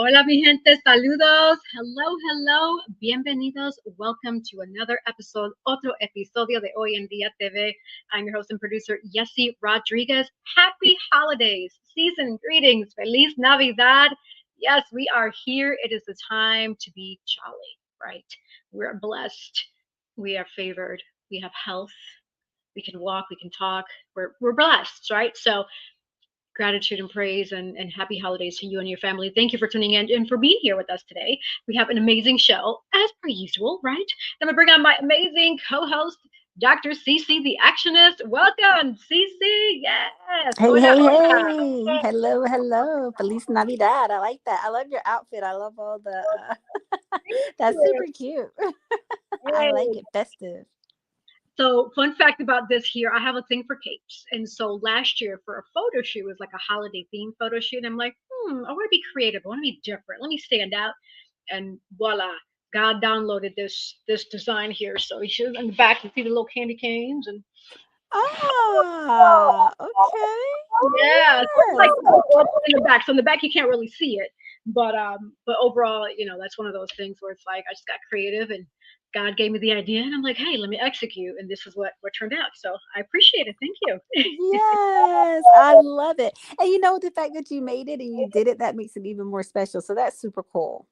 Hola, mi gente, saludos. Hello, hello. Bienvenidos. Welcome to another episode, otro episodio de Hoy En Día TV. I'm your host and producer, Yessi Rodriguez. Happy holidays, season greetings, Feliz Navidad. Yes, we are here. It is the time to be jolly, right? We're blessed. We are favored. We have health. We can walk. We can talk. We're blessed, right? So gratitude and praise and happy holidays to you and your family. Thank you for tuning in and for being here with us today. We have an amazing show, as per usual, right? I'm going to bring on my amazing co host, Dr. Cece, the actionist. Welcome, Cece. Yes. Hey, Hola, hey, hola. hey. Hello, hello. Feliz Navidad. I like that. I love your outfit. I love all the that's super cute. I like Hey. it. Festive. So, fun fact about this here, I have a thing for capes. And so last year for a photo shoot, it was like a holiday themed photo shoot. I'm like, I want to be creative. I want to be different. Let me stand out. And voila, God downloaded this design here. So you should in the back you see the little candy canes and Ah, okay. yeah, so it's like Yes. Okay. in the back. So in the back you can't really see it. But overall, that's one of those things where it's like I just got creative and God gave me the idea and I'm like, hey, let me execute and this is what turned out. So I appreciate it. Thank you. Yes. I love it. And the fact that you made it and you did it, that makes it even more special. So that's super cool.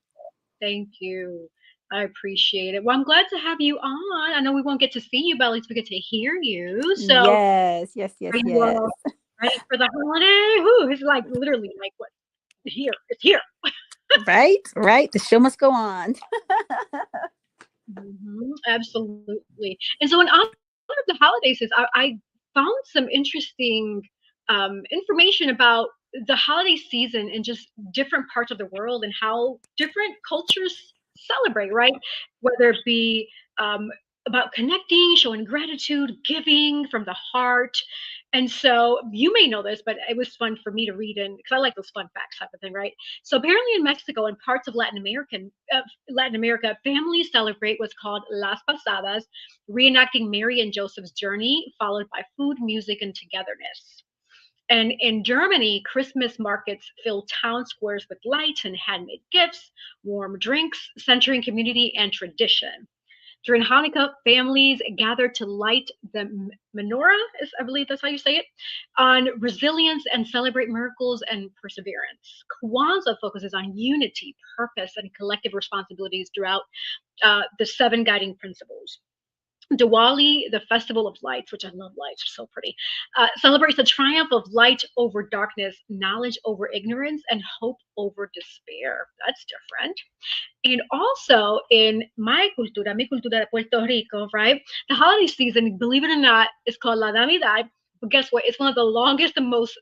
Thank you. I appreciate it. Well, I'm glad to have you on. I know we won't get to see you, but at least we get to hear you. So Yes, yes, are yes, you yes. ready for the holiday? Whoo, it's like literally like what here. It's here. Right, right. The show must go on. Absolutely. And so in honor of the holidays, I found some interesting information about the holiday season in just different parts of the world and how different cultures celebrate, right? Whether it be um, about connecting, showing gratitude, giving from the heart. And so you may know this, but it was fun for me to read in because I like those fun facts type of thing, right? So apparently in Mexico and parts of Latin America, families celebrate what's called Las Pasadas, reenacting Mary and Joseph's journey, followed by food, music, and togetherness. And in Germany, Christmas markets fill town squares with lights and handmade gifts, warm drinks, centering community and tradition. During Hanukkah, families gather to light the menorah, I believe that's how you say it, on resilience and celebrate miracles and perseverance. Kwanzaa focuses on unity, purpose, and collective responsibilities throughout the seven guiding principles. Diwali, the festival of lights, which I love lights, are so pretty, celebrates the triumph of light over darkness, knowledge over ignorance, and hope over despair. That's different. And also in mi cultura de Puerto Rico, right? The holiday season, believe it or not, is called La Navidad. But guess what? It's one of the longest and most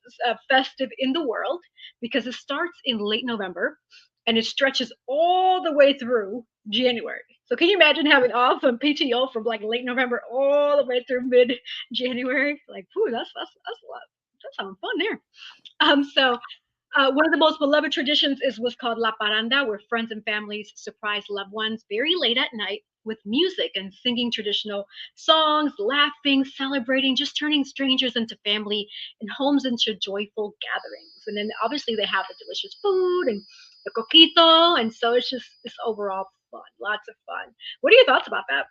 festive in the world because it starts in late November and it stretches all the way through January. So can you imagine having off from PTO from like late November all the way through mid January? Like, whew, that's a lot. That's having fun there. One of the most beloved traditions is what's called La Paranda, where friends and families surprise loved ones very late at night with music and singing traditional songs, laughing, celebrating, just turning strangers into family and homes into joyful gatherings. And then obviously they have the delicious food and the coquito, and so it's overall fun, lots of fun. What are your thoughts about that?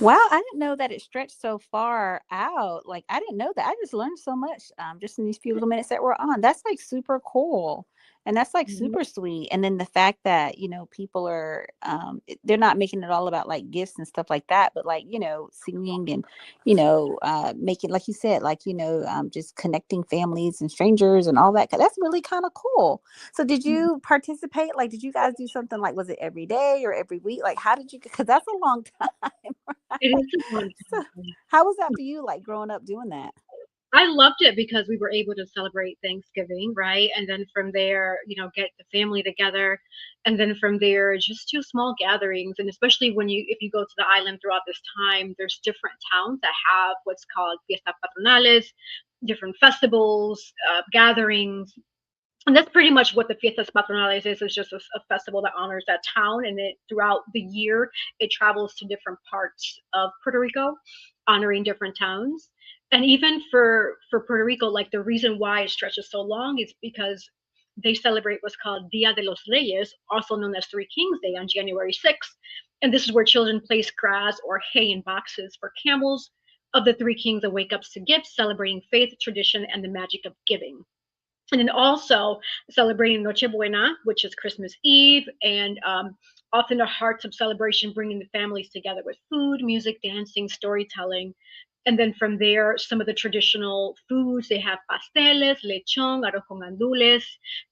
Wow, I didn't know that it stretched so far out. Like I didn't know that. I just learned so much just in these few little minutes that we're on. That's like super cool. And that's like Mhm. super sweet. And then the fact that, people are they're not making it all about like gifts and stuff like that, but like, singing and, making like you said, like, just connecting families and strangers and all that. That's really kind of cool. So did you participate? Like, did you guys do something like was it every day or every week? Like how did you because that's a long time. It is a fun So, time. how was that for you, like growing up doing that? I loved it because we were able to celebrate Thanksgiving, right? And then from there, get the family together. And then from there, just two small gatherings. And especially if you go to the island throughout this time, there's different towns that have what's called fiestas patronales, different festivals, gatherings. And that's pretty much what the fiestas patronales is. It's just a festival that honors that town. And it throughout the year, it travels to different parts of Puerto Rico, honoring different towns. And even for Puerto Rico, like the reason why it stretches so long is because they celebrate what's called Dia de los Reyes, also known as Three Kings Day, on January 6th. And this is where children place grass or hay in boxes for camels of the three kings and wake ups to gifts, celebrating faith, tradition, and the magic of giving. And then also celebrating Noche Buena, which is Christmas Eve, and often the hearts of celebration, bringing the families together with food, music, dancing, storytelling. And then from there, some of the traditional foods, they have pasteles, lechon, arroz con gandules,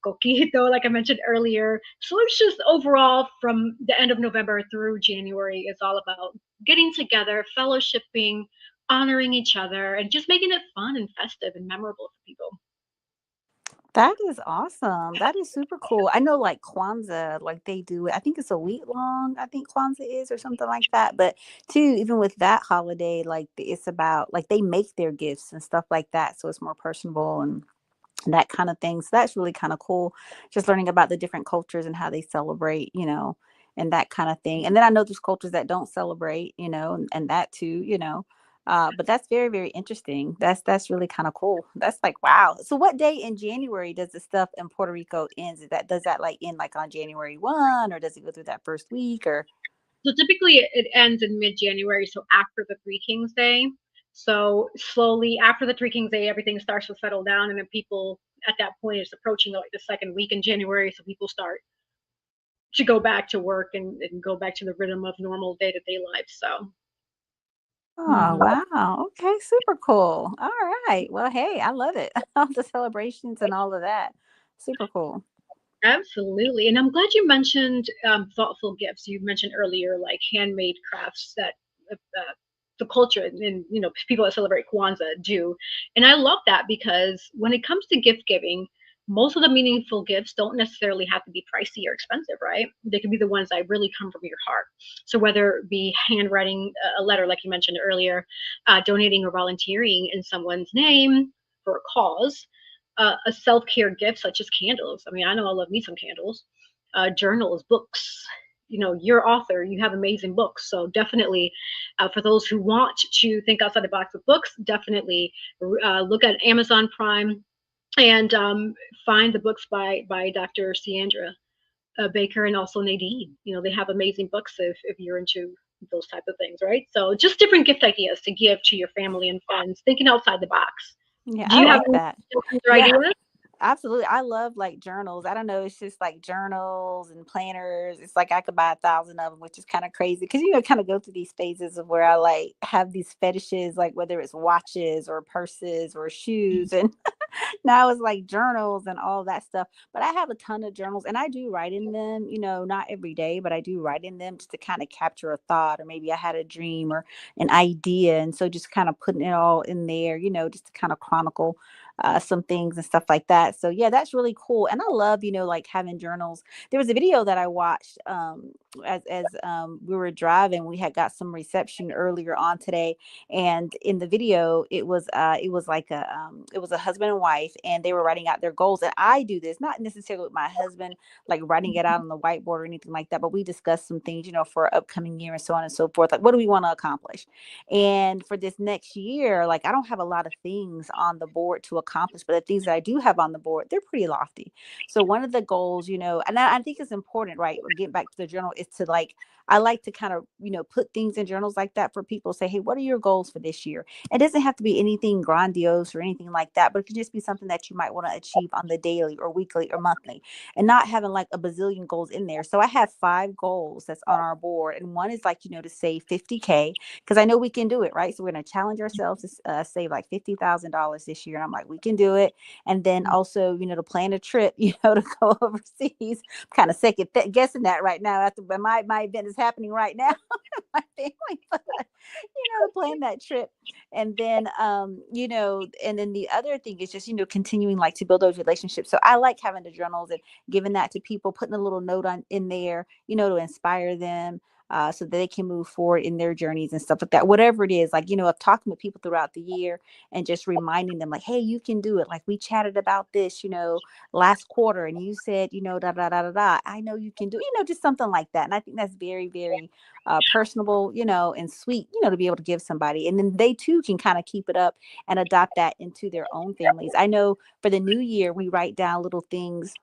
coquito, like I mentioned earlier. So it's just overall from the end of November through January, it's all about getting together, fellowshipping, honoring each other, and just making it fun and festive and memorable for people. That is awesome. That is super cool. I know like Kwanzaa, like they do it. I think it's a week long, I think Kwanzaa is or something like that. But too, even with that holiday, like it's about like they make their gifts and stuff like that. So it's more personable and that kind of thing. So that's really kind of cool. Just learning about the different cultures and how they celebrate, and that kind of thing. And then I know there's cultures that don't celebrate, and that too, but that's very, very interesting. That's really kind of cool. That's like wow. So what day in January does the stuff in Puerto Rico ends? Does that like end like on January 1, or does it go through that first week or? So typically it ends in mid-January, so after the Three Kings Day. So slowly after the Three Kings Day, everything starts to settle down, and then people at that point it's approaching like the second week in January, so people start to go back to work and go back to the rhythm of normal day-to-day life. So Oh, mhm. wow. Okay, super cool. All right. Well, hey, I love it. All the celebrations and all of that. Super cool. Absolutely. And I'm glad you mentioned thoughtful gifts. You mentioned earlier, like handmade crafts that the culture and people that celebrate Kwanzaa do. And I love that because when it comes to gift giving, most of the meaningful gifts don't necessarily have to be pricey or expensive, right? They can be the ones that really come from your heart. So whether it be handwriting a letter, like you mentioned earlier, donating or volunteering in someone's name for a cause, a self care gift such as candles. I mean, I know I love me some candles, journals, books. You're author, you have amazing books. So definitely, for those who want to think outside the box with books, definitely look at Amazon Prime and find the books by Dr. Sandra Baker and also Nadine. They have amazing books if you're into those type of things, right? So just different gift ideas to give to your family and friends, thinking outside the box. Yeah, Do I you have like any that. suggestions or Yeah, ideas? absolutely. I love like journals. I don't know. It's just like journals and planners. It's like I could buy 1,000 of them, which is kind of crazy because kind of go through these phases of where I like have these fetishes, like whether it's watches or purses or shoes, and now it's like journals and all that stuff. But I have a ton of journals and I do write in them, not every day, but I do write in them just to kind of capture a thought, or maybe I had a dream or an idea. And so just kind of putting it all in there, just to kind of chronicle some things and stuff like that. So yeah, that's really cool. And I love, like having journals. There was a video that I watched as we were driving. We had got some reception earlier on today, and in the video it was like it was a husband and wife, and they were writing out their goals. And I do this not necessarily with my husband, like writing it out on the whiteboard or anything like that, but we discussed some things, for our upcoming year and so on and so forth, like what do we want to accomplish. And for this next year, like I don't have a lot of things on the board to accomplish, but the things that I do have on the board, they're pretty lofty. So one of the goals, and I think it's important, right, getting back to the journal, is to like, I like to kind of, put things in journals like that for people to say, hey, what are your goals for this year? It doesn't have to be anything grandiose or anything like that, but it could just be something that you might want to achieve on the daily or weekly or monthly, and not having like a bazillion goals in there. So I have 5 goals that's on our board. And one is like, to save 50K, because I know we can do it, right? So we're going to challenge ourselves to save like $50,000 this year. And I'm like, we can do it. And then also, to plan a trip, to go overseas. I'm kind of second guessing that right now after my event is happening right now. My family, but to plan that trip. And then and then the other thing is just, continuing like to build those relationships. So I like having the journals and giving that to people, putting a little note on in there, to inspire them, so that they can move forward in their journeys and stuff like that. Whatever it is, like, of talking with people throughout the year and just reminding them like, hey, you can do it. Like we chatted about this, last quarter, and you said, da, da, da, da, da. I know you can do, just something like that. And I think that's very, very personable, and sweet, to be able to give somebody. And then they too can kind of keep it up and adopt that into their own families. I know for the new year, we write down little things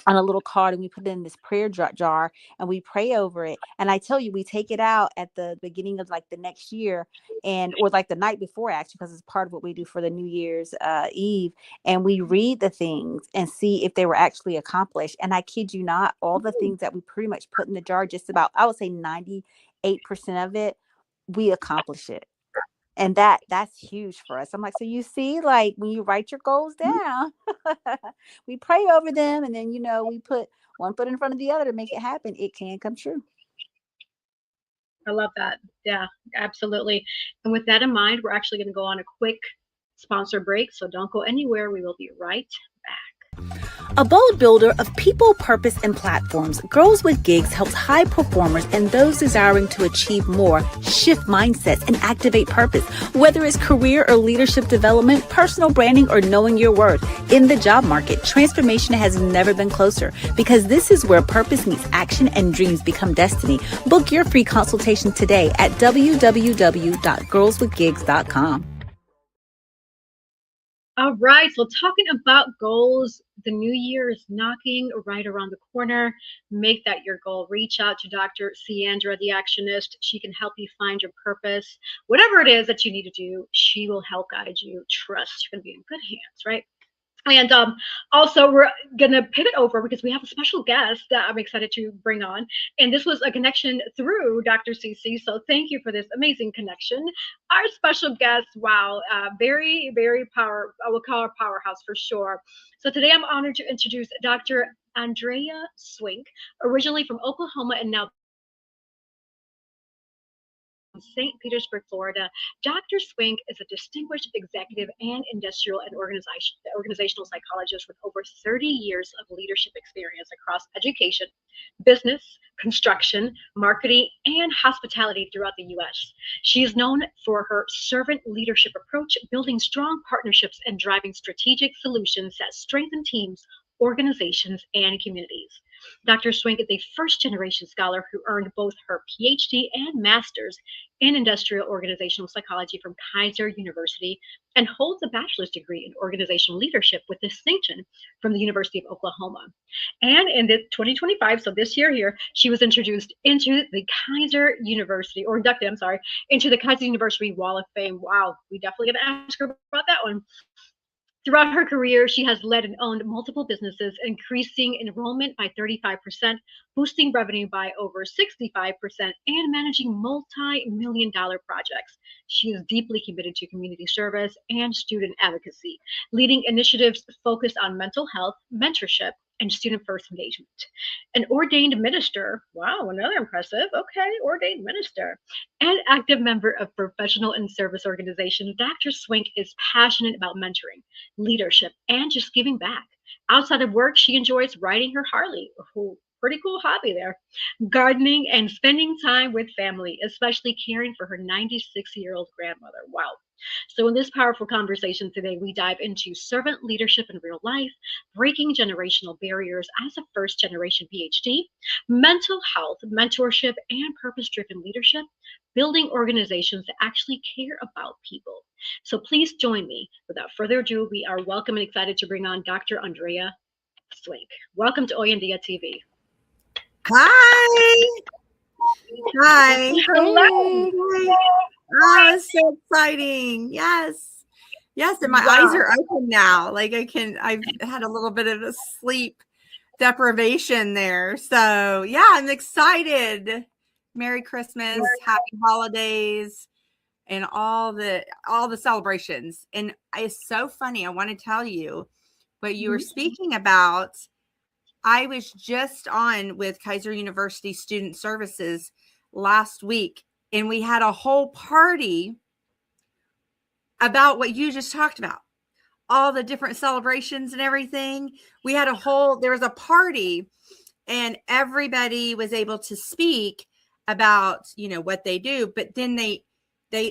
on a little card, and we put it in this prayer jar, and we pray over it. And I tell you, we take it out at the beginning of like the next year, and or like the night before, actually, because it's part of what we do for the New Year's Eve. And we read the things and see if they were actually accomplished. And I kid you not, all the things that we pretty much put in the jar, just about, I would say 98% of it, we accomplish it. And that's huge for us. I'm like, so you see, like when you write your goals down, we pray over them, and then we put one foot in front of the other to make it happen. It can come true. I love that. Yeah, absolutely. And with that in mind, we're actually going to go on a quick sponsor break. So don't go anywhere. We will be right back. A bold builder of people, purpose, and platforms, Girls with Gigs helps high performers and those desiring to achieve more shift mindsets and activate purpose. Whether it's career or leadership development, personal branding, or knowing your worth, in the job market, transformation has never been closer, because this is where purpose meets action and dreams become destiny. Book your free consultation today at www.girlswithgigs.com. All right, so talking about goals, the new year is knocking right around the corner. Make that your goal. Reach out to Dr. Ciandra, the Actionist. She can help you find your purpose. Whatever it is that you need to do, she will help guide you. Trust, you're going to be in good hands, right? And also, we're going to pivot over because we have a special guest that I'm excited to bring on. And this was a connection through Dr. CC. So thank you for this amazing connection. Our special guest, wow, very, very I will call her powerhouse for sure. So today I'm honored to introduce Dr. Andrea Swink, originally from Oklahoma and now St. Petersburg, Florida. Dr. Swink is a distinguished executive and industrial and organizational psychologist with over 30 years of leadership experience across education, business, construction, marketing, and hospitality throughout the U.S. She is known for her servant leadership approach, building strong partnerships and driving strategic solutions that strengthen teams, organizations, and communities. Dr. Swink is a first-generation scholar who earned both her PhD and master's in industrial organizational psychology from Keiser University and holds a bachelor's degree in organizational leadership with distinction from the University of Oklahoma. And in 2025, so this year here, she was introduced into the Keiser University, or inducted, I'm sorry, into the Keiser University Wall of Fame. Wow, we definitely got to ask her about that one. Throughout her career, she has led and owned multiple businesses, increasing enrollment by 35%, boosting revenue by over 65%, and managing multi-million-dollar projects. She is deeply committed to community service and student advocacy, leading initiatives focused on mental health, mentorship, and student-first engagement. An ordained minister, wow, another impressive, okay, ordained minister, and active member of professional and service organizations, Dr. Swink is passionate about mentoring, leadership, and just giving back. Outside of work, she enjoys riding her Harley. Oh, pretty cool hobby there. Gardening and spending time with family, especially caring for her 96-year-old grandmother. Wow. So, in this powerful conversation today, we dive into servant leadership in real life, breaking generational barriers as a first generation PhD, mental health, mentorship, and purpose driven leadership, building organizations that actually care about people. So, please join me. Without further ado, we are welcome and excited to bring on Dr. Andrea Swink. Welcome to Hoy En Día TV. Hi. Hi. Hello. Oh, it's so exciting. Yes. Yes. And my eyes are open now. Like I've had a little bit of a sleep deprivation there. So yeah, I'm excited. Merry Christmas, happy holidays, and all the celebrations. And it's so funny. I want to tell you what you were speaking about. I was just on with Keiser University Student Services last week, and we had a whole party about what you just talked about, all the different celebrations and everything. There was a party, and everybody was able to speak about, what they do, but then they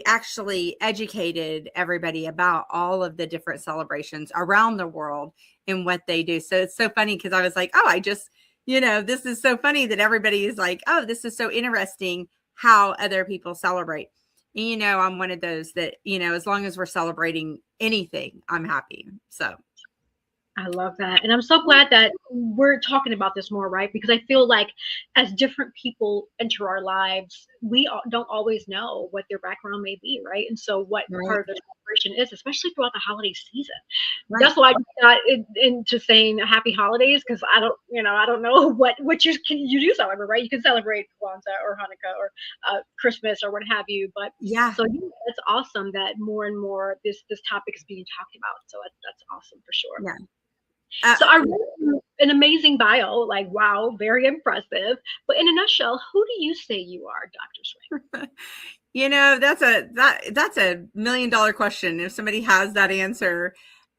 actually educated everybody about all of the different celebrations around the world and what they do. So it's so funny because I was like, oh, this is so funny that everybody is like, oh, this is so interesting how other people celebrate. And, I'm one of those that, as long as we're celebrating anything, I'm happy. So. I love that. And I'm so glad that we're talking about this more, right? Because I feel like as different people enter our lives, don't always know what their background may be, right? And so what Right. part of their celebration is, especially throughout the holiday season. Right. That's why I got into saying happy holidays, because I don't know what you do celebrate, right? You can celebrate Kwanzaa or Hanukkah or Christmas or what have you. But Yeah. so yeah, it's awesome that more and more this topic is being talked about. So that's awesome for sure. Yeah. Uh, So I read an amazing bio, like wow, very impressive. But in a nutshell, who do you say you are, Dr. Swink? that's a $1 million question. If somebody has that answer,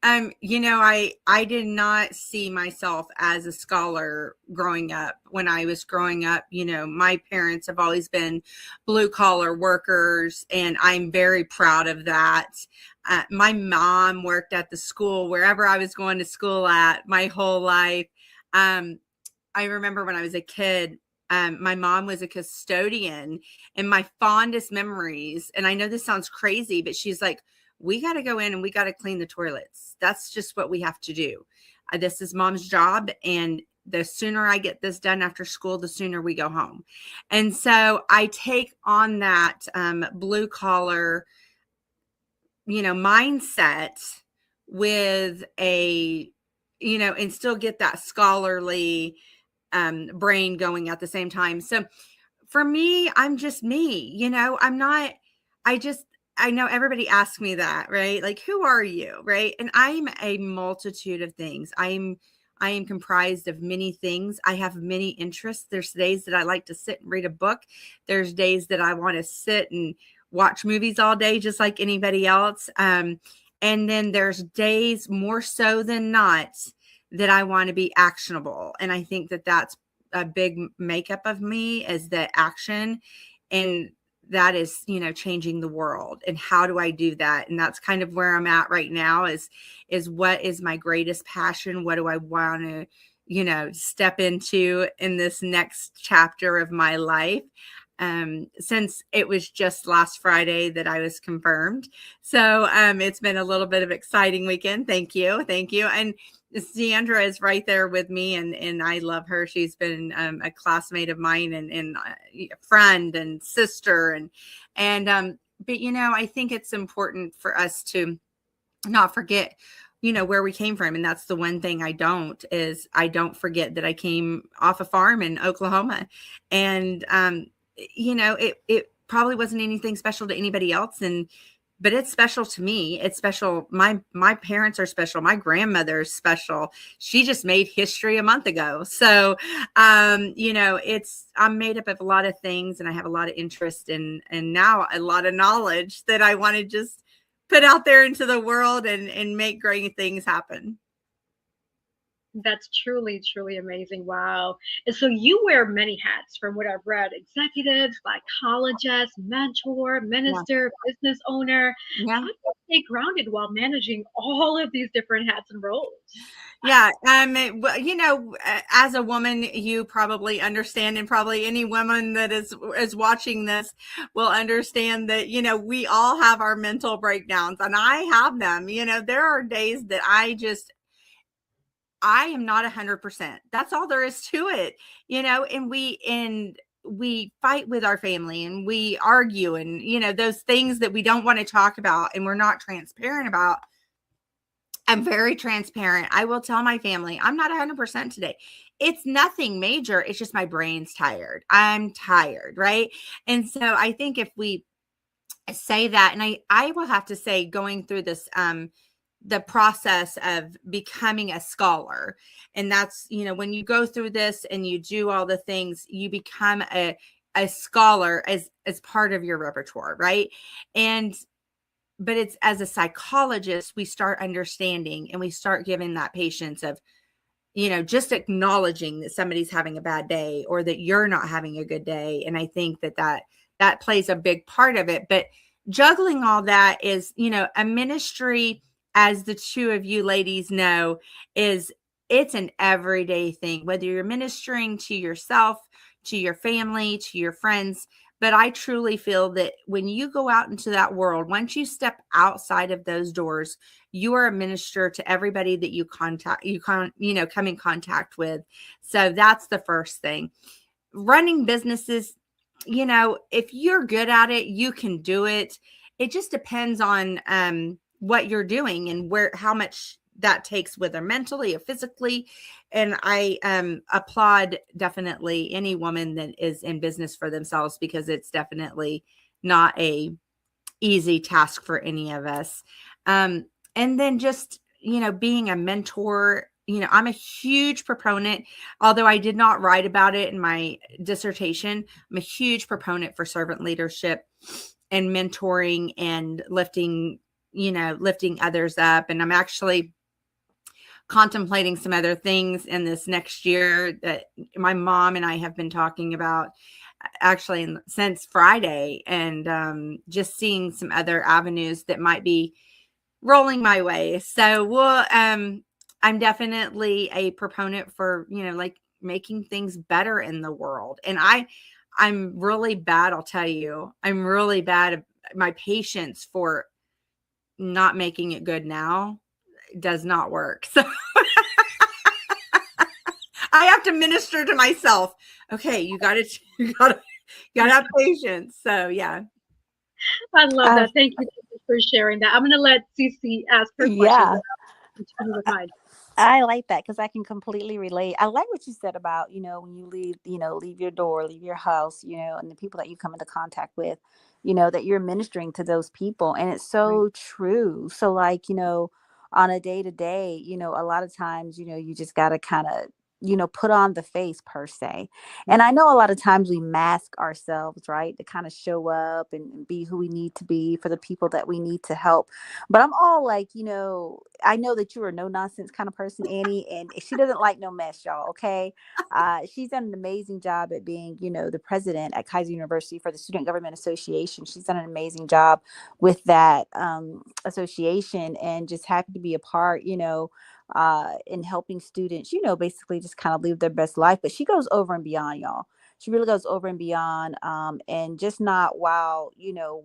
I did not see myself as a scholar growing up. When I was growing up, my parents have always been blue collar workers, and I'm very proud of that. My mom worked at the school wherever I was going to school at my whole life. I remember when I was a kid, my mom was a custodian, and my fondest memories, and I know this sounds crazy, but she's like, we got to go in and we got to clean the toilets. That's just what we have to do. This is mom's job. And the sooner I get this done after school, the sooner we go home. And so I take on that blue collar, mindset with and still get that scholarly brain going at the same time. So for me, I'm just me, I know everybody asks me that, right? Like, who are you? Right. And I'm a multitude of things. I am comprised of many things. I have many interests. There's days that I like to sit and read a book. There's days that I want to sit and watch movies all day, just like anybody else. And then there's days, more so than not, that I want to be actionable. And I think that that's a big makeup of me, is the action. And that is, changing the world. And how do I do that? And that's kind of where I'm at right now, is what is my greatest passion? What do I want to, step into in this next chapter of my life? Since it was just last Friday that I was confirmed. So it's been a little bit of exciting weekend. Thank you. And Sandra is right there with me, and I love her. She's been a classmate of mine, and a friend and sister, but I think it's important for us to not forget where we came from. And that's the one thing I don't forget that I came off a farm in Oklahoma, and it probably wasn't anything special to anybody else, but it's special to me. It's special. My parents are special. My grandmother is special. She just made history a month ago. So, I'm made up of a lot of things, and I have a lot of interest and now a lot of knowledge that I want to just put out there into the world and make great things happen. That's truly, truly amazing. Wow. And so you wear many hats, from what I've read: executive, psychologist, mentor, minister, business owner. Yeah. How do you stay grounded while managing all of these different hats and roles? Yeah. As a woman, you probably understand, and probably any woman that is watching this will understand that, we all have our mental breakdowns, and I have them. There are days that I am not 100%. That's all there is to it, and we fight with our family, and we argue, and, those things that we don't want to talk about and we're not transparent about. I'm very transparent. I will tell my family, I'm not 100% today. It's nothing major. It's just my brain's tired. I'm tired. Right. And so I think if we say that, and I will have to say, going through this, the process of becoming a scholar. And that's, when you go through this and you do all the things, you become a scholar as part of your repertoire. Right. But it's, as a psychologist, we start understanding, and we start giving that patience of, just acknowledging that somebody's having a bad day, or that you're not having a good day. And I think that plays a big part of it. But juggling all that is, a ministry, as the two of you ladies know, it's an everyday thing, whether you're ministering to yourself, to your family, to your friends. But I truly feel that when you go out into that world, once you step outside of those doors, you are a minister to everybody that you come in contact with. So that's the first thing. Running businesses, if you're good at it, you can do it. It just depends on what you're doing and how much that takes, whether mentally or physically. And I applaud definitely any woman that is in business for themselves, because it's definitely not a easy task for any of us. And then just, being a mentor, I'm a huge proponent, although I did not write about it in my dissertation. I'm a huge proponent for servant leadership and mentoring and lifting others up. And I'm actually contemplating some other things in this next year that my mom and I have been talking about actually since Friday, and just seeing some other avenues that might be rolling my way. So I'm definitely a proponent for, like making things better in the world. And I'm really bad. I'll tell you, I'm really bad at my patience for not making it good now does not work. So I have to minister to myself. Okay, you gotta have patience. So yeah. I love that. Thank you for sharing that. I'm gonna let Cece ask her question. Yeah. Continue with mine. I like that because I can completely relate. I like what you said about, when you leave, leave your door, leave your house, and the people that you come into contact with, that you're ministering to those people. And it's so true. So like, on a day to day, a lot of times, you just got to kind of, put on the face per se. And I know a lot of times we mask ourselves, right, to kind of show up and be who we need to be for the people that we need to help. But I'm all like, I know that you're a no nonsense kind of person, Annie, and she doesn't like no mess, y'all. Okay. She's done an amazing job at being, the president at Keiser University for the Student Government Association. She's done an amazing job with that association, and just happy to be a part, in helping students, basically just kind of live their best life. But she goes over and beyond, y'all. She really goes over and beyond, and just not while,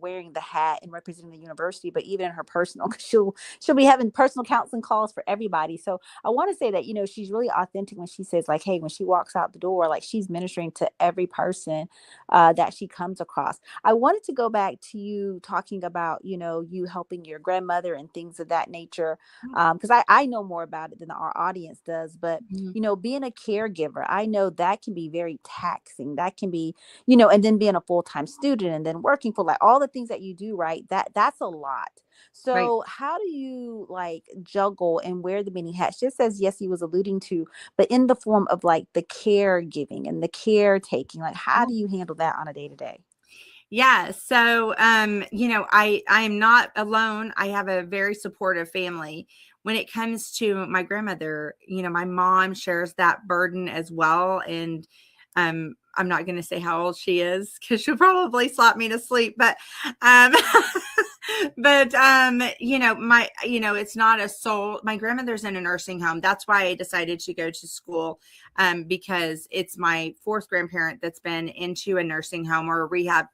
wearing the hat and representing the university, but even in her personal, because she'll be having personal counseling calls for everybody. So I want to say that, she's really authentic when she says, like, hey, when she walks out the door, like she's ministering to every person that she comes across. I wanted to go back to you talking about, you helping your grandmother and things of that nature, because I know more about it than our audience does. But, being a caregiver, I know that can be very taxing. That can be, and then being a full-time student and then working for like all the things that you do, right? That's a lot. So how do you like juggle and wear the many hats, just as Yessie was alluding to, but in the form of like the caregiving and the caretaking? Like, how do you handle that on a day-to-day? Yeah. So, I am not alone. I have a very supportive family. When it comes to my grandmother, my mom shares that burden as well. And I'm not going to say how old she is because she'll probably slap me to sleep. But, it's not a soul. My grandmother's in a nursing home. That's why I decided to go to school, because it's my fourth grandparent that's been into a nursing home or a rehab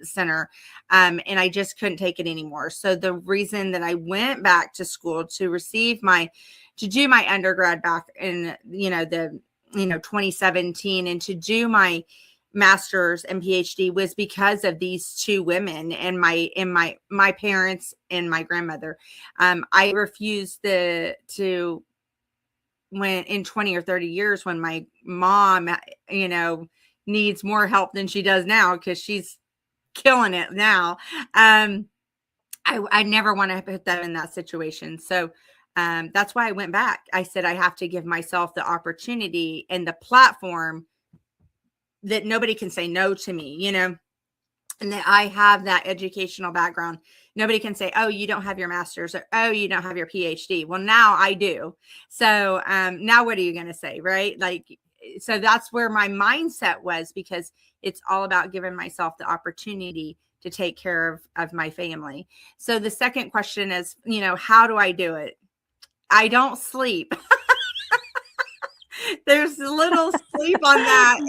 center. And I just couldn't take it anymore. So the reason that I went back to school to do my undergrad back in, 2017, and to do my master's and PhD was because of these two women and my parents and my grandmother. I refused to when in 20 or 30 years, when my mom, needs more help than she does now, because she's killing it now. I never want to put them in that situation. So that's why I went back. I said, I have to give myself the opportunity and the platform that nobody can say no to me, and that I have that educational background. Nobody can say, oh, you don't have your master's, or, oh, you don't have your PhD. Well, now I do. So now what are you going to say? Right. Like, so that's where my mindset was, because it's all about giving myself the opportunity to take care of my family. So the second question is, how do I do it? I don't sleep. There's a little sleep on that,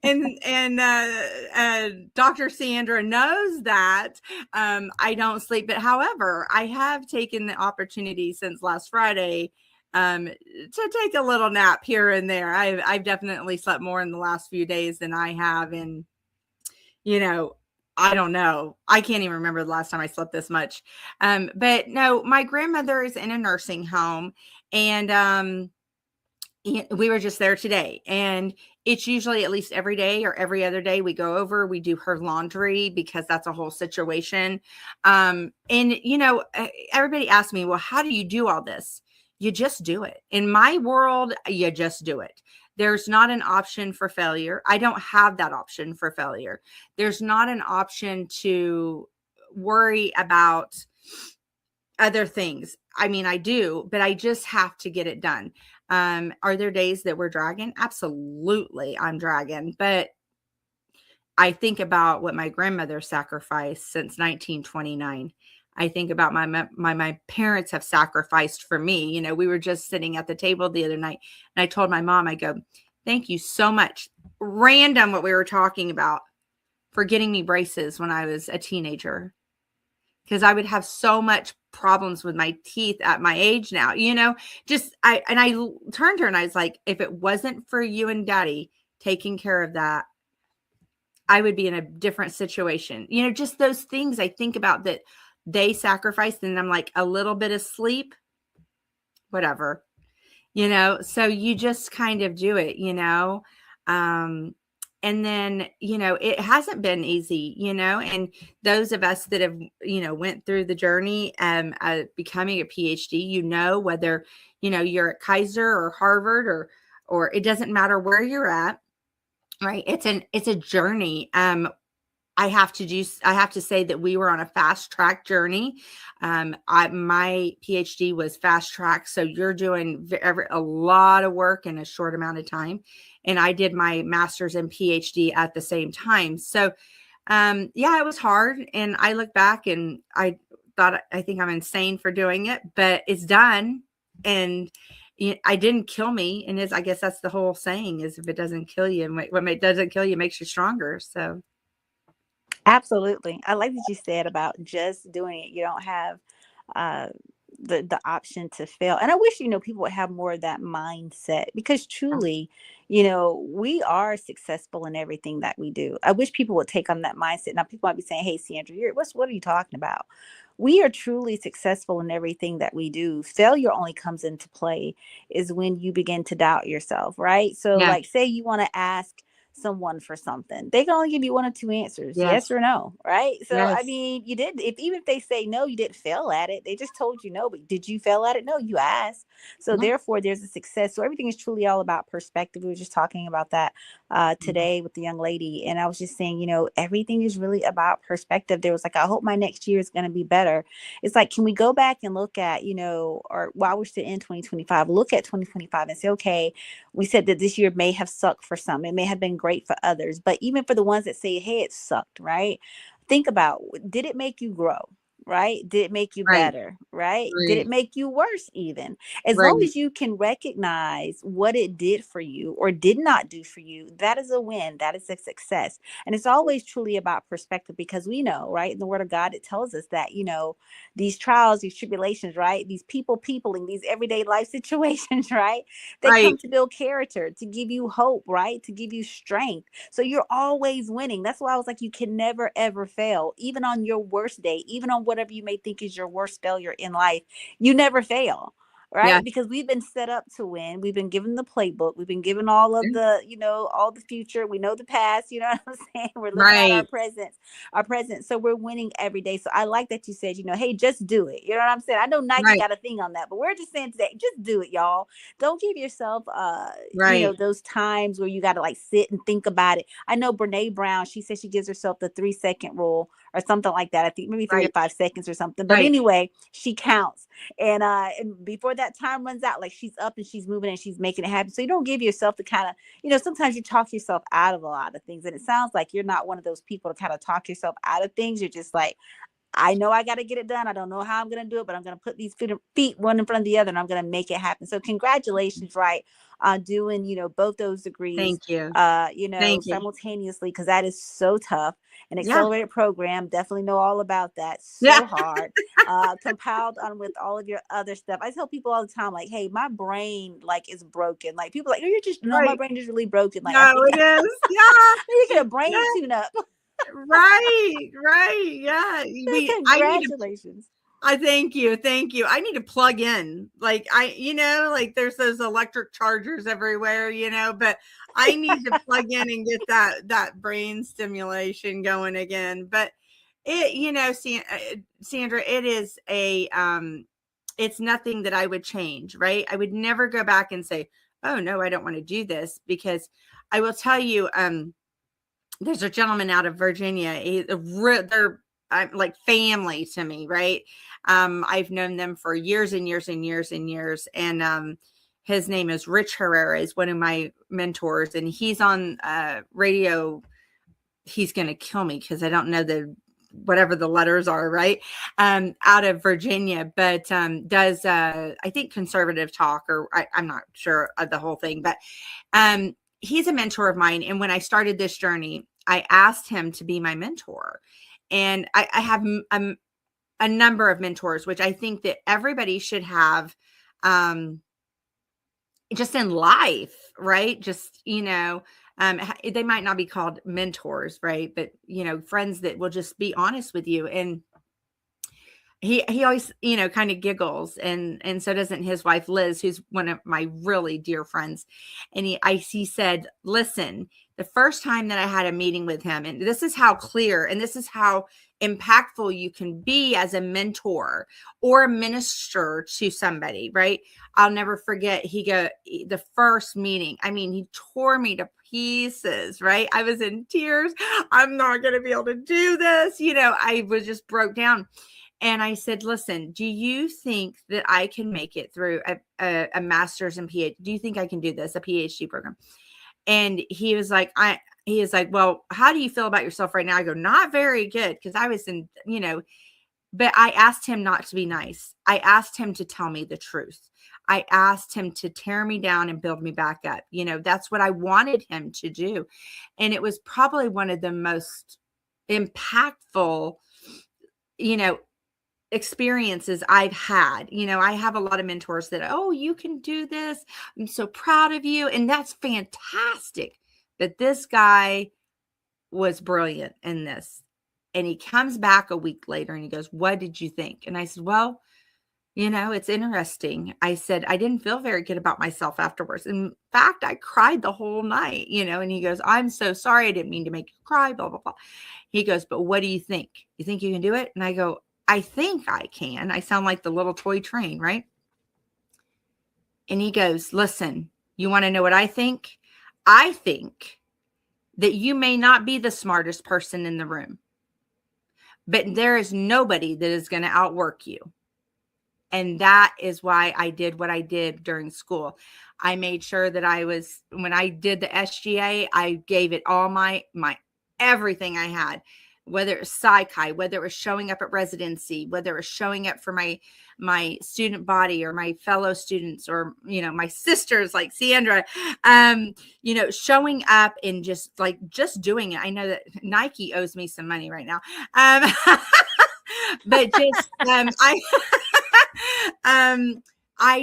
and Dr. Sandra knows that I don't sleep. But however, I have taken the opportunity since last Friday to take a little nap here and there. I've definitely slept more in the last few days than I have in, I don't know. I can't even remember the last time I slept this much. But no, my grandmother is in a nursing home, and we were just there today, and it's usually at least every day or every other day we go over, we do her laundry because that's a whole situation. And everybody asks me, well, how do you do all this? You just do it. In my world, you just do it. There's not an option for failure. I don't have that option for failure. There's not an option to worry about other things. I mean, I do, but I just have to get it done. Are there days that we're dragging? Absolutely, I'm dragging. But I think about what my grandmother sacrificed since 1929. I think about my parents have sacrificed for me. We were just sitting at the table the other night, and I told my mom, I go, thank you so much. Random what we were talking about, for getting me braces when I was a teenager, because I would have so much problems with my teeth at my age now, I turned to her and I was like, if it wasn't for you and Daddy taking care of that, I would be in a different situation. Just those things I think about that they sacrificed, and I'm like, a little bit of sleep, whatever, so you just kind of do it, and then, it hasn't been easy, and those of us that have, went through the journey, becoming a PhD, whether, you're at Keiser or Harvard or it doesn't matter where you're at, right? It's a journey. I have to say that we were on a fast track journey. My PhD was fast track. So you're doing a lot of work in a short amount of time. And I did my master's and PhD at the same time. So, it was hard. And I look back and I think I'm insane for doing it, but it's done. And I didn't kill me. And I guess that's the whole saying, is if it doesn't kill you, when it doesn't kill you, makes you stronger. So. Absolutely. I like what you said about just doing it. You don't have the option to fail. And I wish, people would have more of that mindset, because truly, we are successful in everything that we do. I wish people would take on that mindset. Now, people might be saying, hey, Sandra, what are you talking about? We are truly successful in everything that we do. Failure only comes into play is when you begin to doubt yourself, right? So like, say you want to ask someone for something, they can only give you one or two answers, yes or no, right? So I mean, you did, even if they say no, you didn't fail at it, they just told you no, but did you fail at it? No, you asked. So therefore there's a success. So everything is truly all about perspective. We were just talking about that today with the young lady, and I was just saying, everything is really about perspective. There was like, I hope my next year is going to be better. It's like, can we go back and look at, or while we're still in 2025, look at 2025 and say, okay, we said that this year may have sucked for some, it may have been great for others, but even for the ones that say, hey, it sucked, right? Think about, did it make you grow? Right? Did it make you better? Right? Did it make you worse? Even as long as you can recognize what it did for you or did not do for you, that is a win. That is a success. And it's always truly about perspective, because we know, right, in the Word of God, it tells us that, these trials, these tribulations, right, these people in these everyday life situations, right, they come to build character, to give you hope, right, to give you strength. So you're always winning. That's why I was like, you can never ever fail, even on your worst day, even on whatever you may think is your worst failure in life, you never fail, right? Because we've been set up to win. We've been given the playbook. We've been given all of the, all the future. We know the past, you know what I'm saying? We're living out our present. So we're winning every day. So I like that you said, hey, just do it. You know what I'm saying? I know Nike got a thing on that, but we're just saying today, just do it, y'all. Don't give yourself, those times where you got to like sit and think about it. I know Brene Brown, she says she gives herself the 3-second rule or something like that. I think maybe 3 or 5 seconds or something. But anyway, she counts. And before that time runs out, like, she's up and she's moving and she's making it happen. So you don't give yourself the kind of, sometimes you talk yourself out of a lot of things. And it sounds like you're not one of those people to kind of talk yourself out of things. You're just like, I know I got to get it done. I don't know how I'm going to do it, but I'm going to put these feet one in front of the other, and I'm going to make it happen. So congratulations, right, on doing, both those degrees, Thank you. Thank you. simultaneously, because that is so tough. An Yeah. accelerated program, definitely know all about that. So Yeah. hard, compiled on with all of your other stuff. I tell people all the time, like, hey, my brain like is broken. Like people like, oh, you're just, no, my Right. brain is really broken. Like, I No, think it is. Yeah. you get a brain Yeah. tune up. Right. Yeah. Congratulations. I thank you. I need to plug in. Like like there's those electric chargers everywhere, but I need to plug in and get that brain stimulation going again. But it, Sandra, it is it's nothing that I would change, right? I would never go back and say, oh no, I don't want to do this, because I will tell you, there's a gentleman out of Virginia. They're like family to me, right? I've known them for years and years and years and years. And his name is Rich Herrera, is one of my mentors, and he's on radio. He's going to kill me because I don't know whatever the letters are, right? Out of Virginia, but does I think conservative talk, or I'm not sure of the whole thing, but he's a mentor of mine. And when I started this journey, I asked him to be my mentor. And I have a number of mentors, which I think that everybody should have just in life, right? Just, they might not be called mentors, right? But, friends that will just be honest with you. And he always, kind of giggles, and so doesn't his wife, Liz, who's one of my really dear friends. And he said, listen, the first time that I had a meeting with him, and this is how clear, and this is how impactful you can be as a mentor or a minister to somebody, right? I'll never forget. The first meeting, I mean, he tore me to pieces, right? I was in tears. I'm not going to be able to do this. I was just broke down. And I said, listen, do you think that I can make it through a master's and PhD? Do you think I can do this, a PhD program? And he was like, well, how do you feel about yourself right now? I go, not very good. Cause I was in, but I asked him not to be nice. I asked him to tell me the truth. I asked him to tear me down and build me back up. That's what I wanted him to do. And it was probably one of the most impactful, experiences I've had. I have a lot of mentors that, oh, you can do this. I'm so proud of you. And that's fantastic. But this guy was brilliant in this. And he comes back a week later and he goes, what did you think? And I said, well, it's interesting. I said, I didn't feel very good about myself afterwards. In fact, I cried the whole night, and he goes, I'm so sorry. I didn't mean to make you cry, blah, blah, blah. He goes, but what do you think? You think you can do it? And I go, I think I can. I sound like the little toy train, right? And he goes, listen, you want to know what I think? I think that you may not be the smartest person in the room, but there is nobody that is going to outwork you. And that is why I did what I did during school. I made sure that when I did the SGA, I gave it all my everything I had. Whether it was psych, whether it was showing up at residency, whether it was showing up for my student body or my fellow students, or, my sisters like Sandra, showing up and just doing it. I know that Nike owes me some money right now. But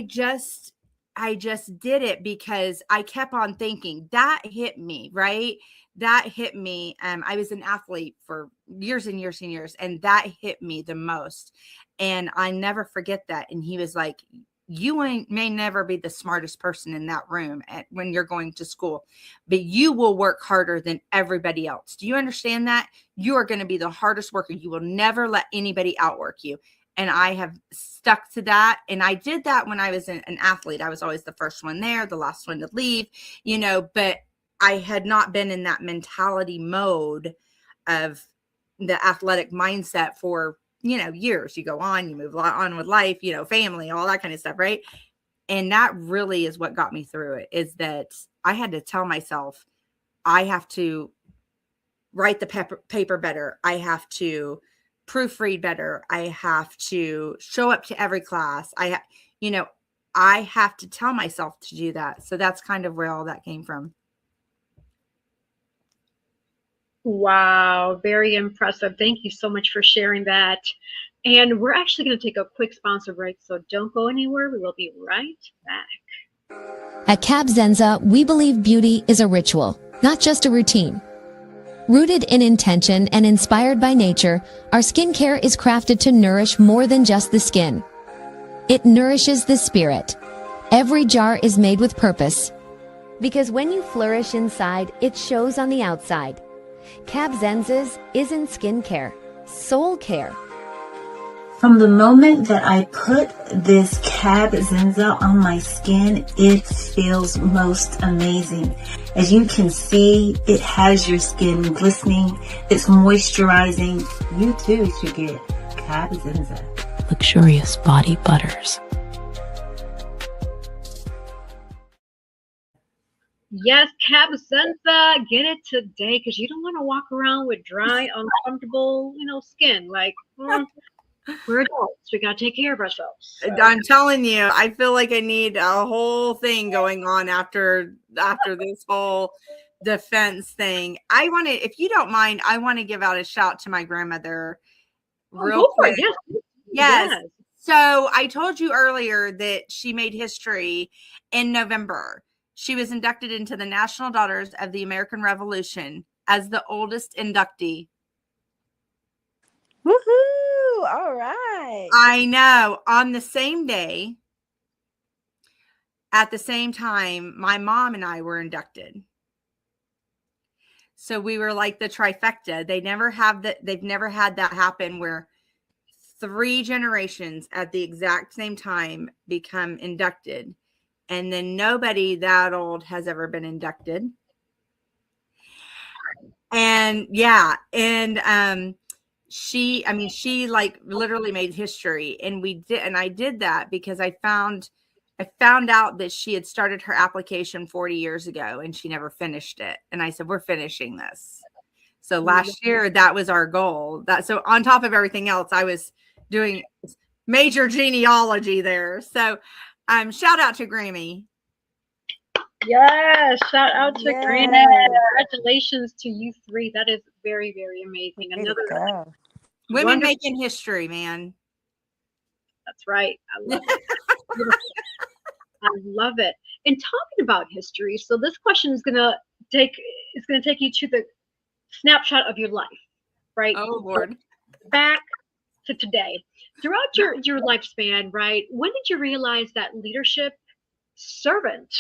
just, I just did it because I kept on thinking. That hit me, right? That hit me. I was an athlete for years and years and years, and that hit me the most. And I never forget that. And he was like, you may never be the smartest person in that room when you're going to school, but you will work harder than everybody else. Do you understand that? You are going to be the hardest worker. You will never let anybody outwork you. And I have stuck to that. And I did that when I was an athlete. I was always the first one there, the last one to leave, but I had not been in that mentality mode of the athletic mindset for, years. You go on, you move on with life, family, all that kind of stuff. Right. And that really is what got me through it, is that I had to tell myself, I have to write the paper better. I have to proofread better. I have to show up to every class. I have to tell myself to do that. So that's kind of where all that came from. Wow, very impressive. Thank you so much for sharing that. And we're actually going to take a quick sponsor break, so don't go anywhere. We will be right back. At Cab Zenza, we believe beauty is a ritual, not just a routine. Rooted in intention and inspired by nature, our skincare is crafted to nourish more than just the skin. It nourishes the spirit. Every jar is made with purpose. Because when you flourish inside, it shows on the outside. Cab Zenza's isn't skincare, soul care. From the moment that I put this Cab Zenza on my skin, it feels most amazing. As you can see, it has your skin glistening. It's moisturizing. You too should get Cab Zenza. Luxurious body butters. Yes, Cab Zenza, get it today, because you don't want to walk around with dry, uncomfortable, skin. Like, we're adults. We got to take care of ourselves. So. I'm telling you, I feel like I need a whole thing going on after this whole defense thing. If you don't mind, I want to give out a shout to my grandmother real quick. Yes. So I told you earlier that she made history in November. She was inducted into the National Daughters of the American Revolution as the oldest inductee. Woohoo! All right. I know. On the same day, at the same time, my mom and I were inducted. So we were like the trifecta. They've never had that happen where 3 generations at the exact same time become inducted. And then nobody that old has ever been inducted. And yeah, and she like literally made history, and I did that because I found out that she had started her application 40 years ago and she never finished it. And I said, we're finishing this. So last year, that was our goal. So on top of everything else, I was doing major genealogy there. So shout out to Grammy. Yes, shout out to Granny. Congratulations to you 3. That is very, very amazing. Another women making history, man. That's right. I love it. I love it. And talking about history, so this question is gonna take you to the snapshot of your life, right? Oh Lord. Back to today. Throughout your lifespan, right? When did you realize that leadership, servant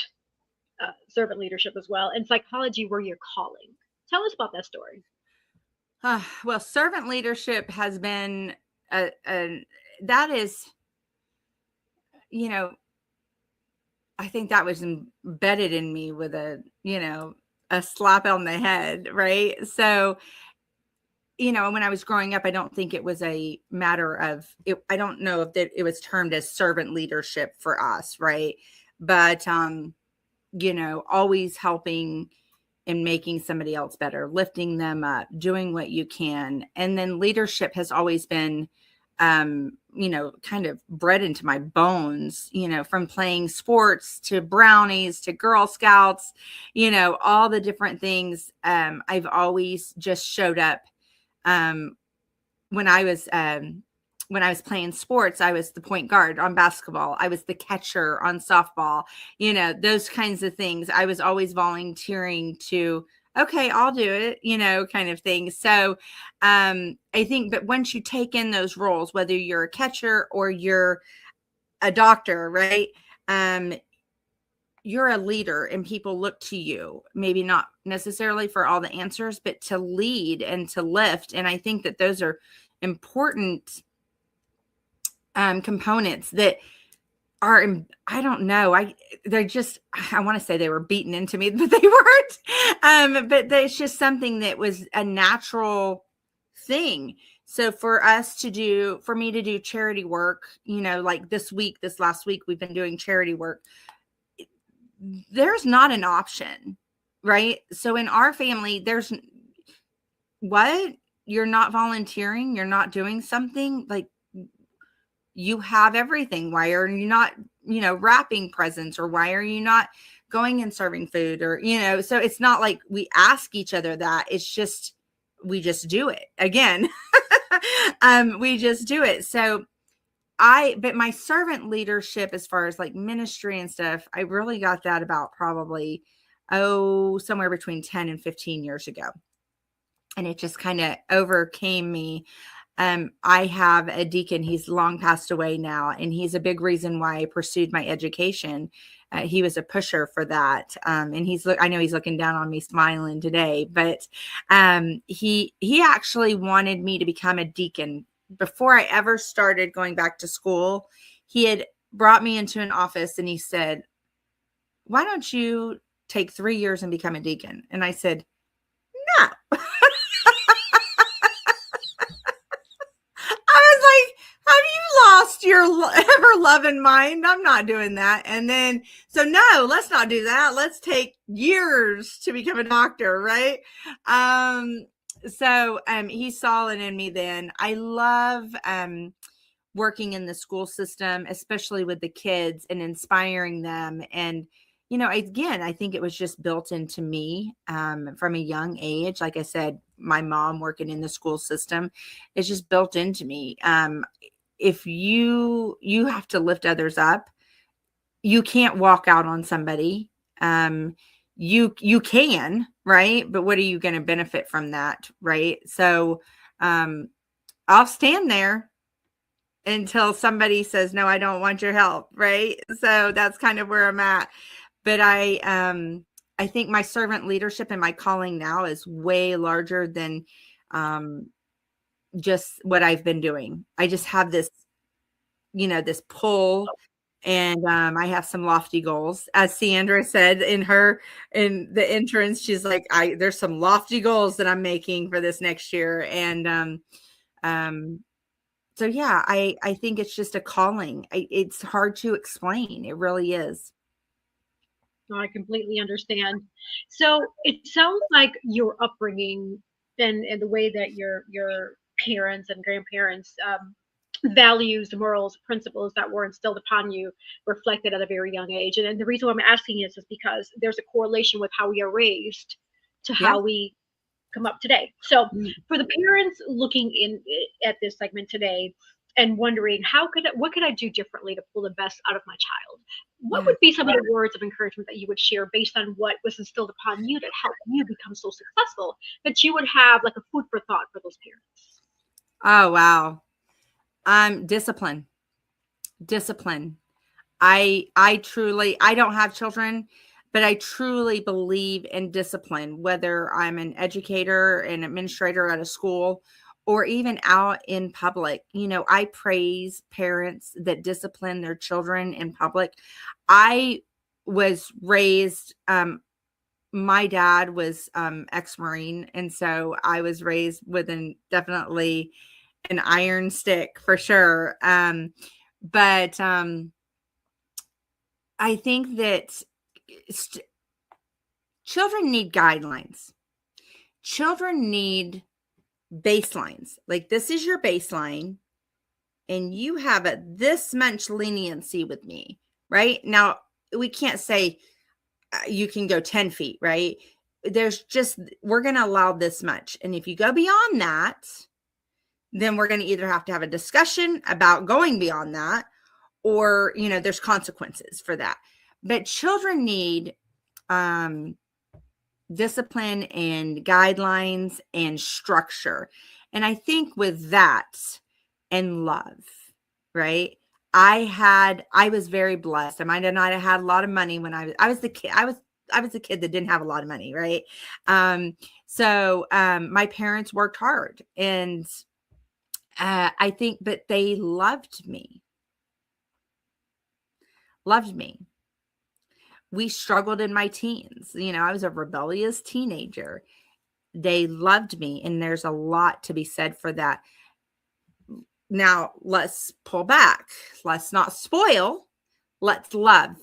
leadership as well, and psychology were your calling? Tell us about that story. Well, servant leadership has been that is, I think that was embedded in me with a slap on the head, right? So, when I was growing up, I don't think it was a matter of it. I don't know if it was termed as servant leadership for us, right? But always helping and making somebody else better, lifting them up, doing what you can. And then leadership has always been, kind of bred into my bones, from playing sports to brownies to Girl Scouts, all the different things. I've always just showed up. When I was playing sports, I was the point guard on basketball. I was the catcher on softball, those kinds of things. I was always volunteering to, okay, I'll do it, kind of thing. So I think, but once you take in those roles, whether you're a catcher or you're a doctor, right? You're a leader and people look to you, maybe not necessarily for all the answers, but to lead and to lift. And I think that those are important components that are, I don't know. I want to say they were beaten into me, but they weren't. But it's just something that was a natural thing. So for me to do charity work, like this last week, we've been doing charity work. There's not an option, right? So in our family, there's what? you're not volunteering, you're not doing something, like you have everything. Why are you not, wrapping presents, or why are you not going and serving food, or, so it's not like we ask each other that. It's just, we just do it again. We just do it. So but my servant leadership, as far as like ministry and stuff, I really got that about probably, somewhere between 10 and 15 years ago. And it just kind of overcame me. I have a deacon, he's long passed away now, and he's a big reason why I pursued my education. He was a pusher for that. And I know he's looking down on me smiling today, but he actually wanted me to become a deacon. Before I ever started going back to school, he had brought me into an office and he said, "Why don't you take 3 years and become a deacon?" And I said, "No." I was like, "Have you lost your ever loving mind? I'm not doing that." And then, so no, let's not do that. Let's take years to become a doctor, right? So he saw it in me then. I love working in the school system, especially with the kids, and inspiring them. And, again, I think it was just built into me from a young age. Like I said, my mom working in the school system is just built into me. If you have to lift others up, you can't walk out on somebody. You can, right? But what are you going to benefit from that? Right. So, I'll stand there until somebody says, "No, I don't want your help." Right. So that's kind of where I'm at. But I think my servant leadership and my calling now is way larger than, just what I've been doing. I just have this, this pull. And I have some lofty goals. As Sandra said in the entrance, she's like, there's some lofty goals that I'm making for this next year. And so yeah, I think it's just a calling. It's hard to explain. It really is. No, I completely understand. So it sounds like your upbringing and the way that your parents and grandparents values, morals, principles that were instilled upon you reflected at a very young age. And the reason why I'm asking this is because there's a correlation with how we are raised to how we come up today. So for the parents looking in at this segment today and wondering what could I do differently to pull the best out of my child? What would be some of the words of encouragement that you would share based on what was instilled upon you that helped you become so successful that you would have like a food for thought for those parents? Oh, wow. Discipline. I truly, I don't have children, but I truly believe in discipline, whether I'm an educator, an administrator at a school, or even out in public. I praise parents that discipline their children in public. I was raised, my dad was ex-Marine, and so I was raised with definitely an iron stick for sure. But I think that children need guidelines. Children need baselines. Like, this is your baseline, and you have this much leniency with me, right? Now, we can't say you can go 10 feet, right? We're going to allow this much. And if you go beyond that, then we're going to either have to have a discussion about going beyond that, or, there's consequences for that. But children need discipline and guidelines and structure. And I think with that and love, right? I was very blessed. I might have not had a lot of money when I was the kid. I was the kid that didn't have a lot of money, right? So my parents worked hard, and I think, but they loved me. We struggled in my teens. I was a rebellious teenager. They loved me, and there's a lot to be said for that. Now, let's pull back. Let's not spoil. Let's love.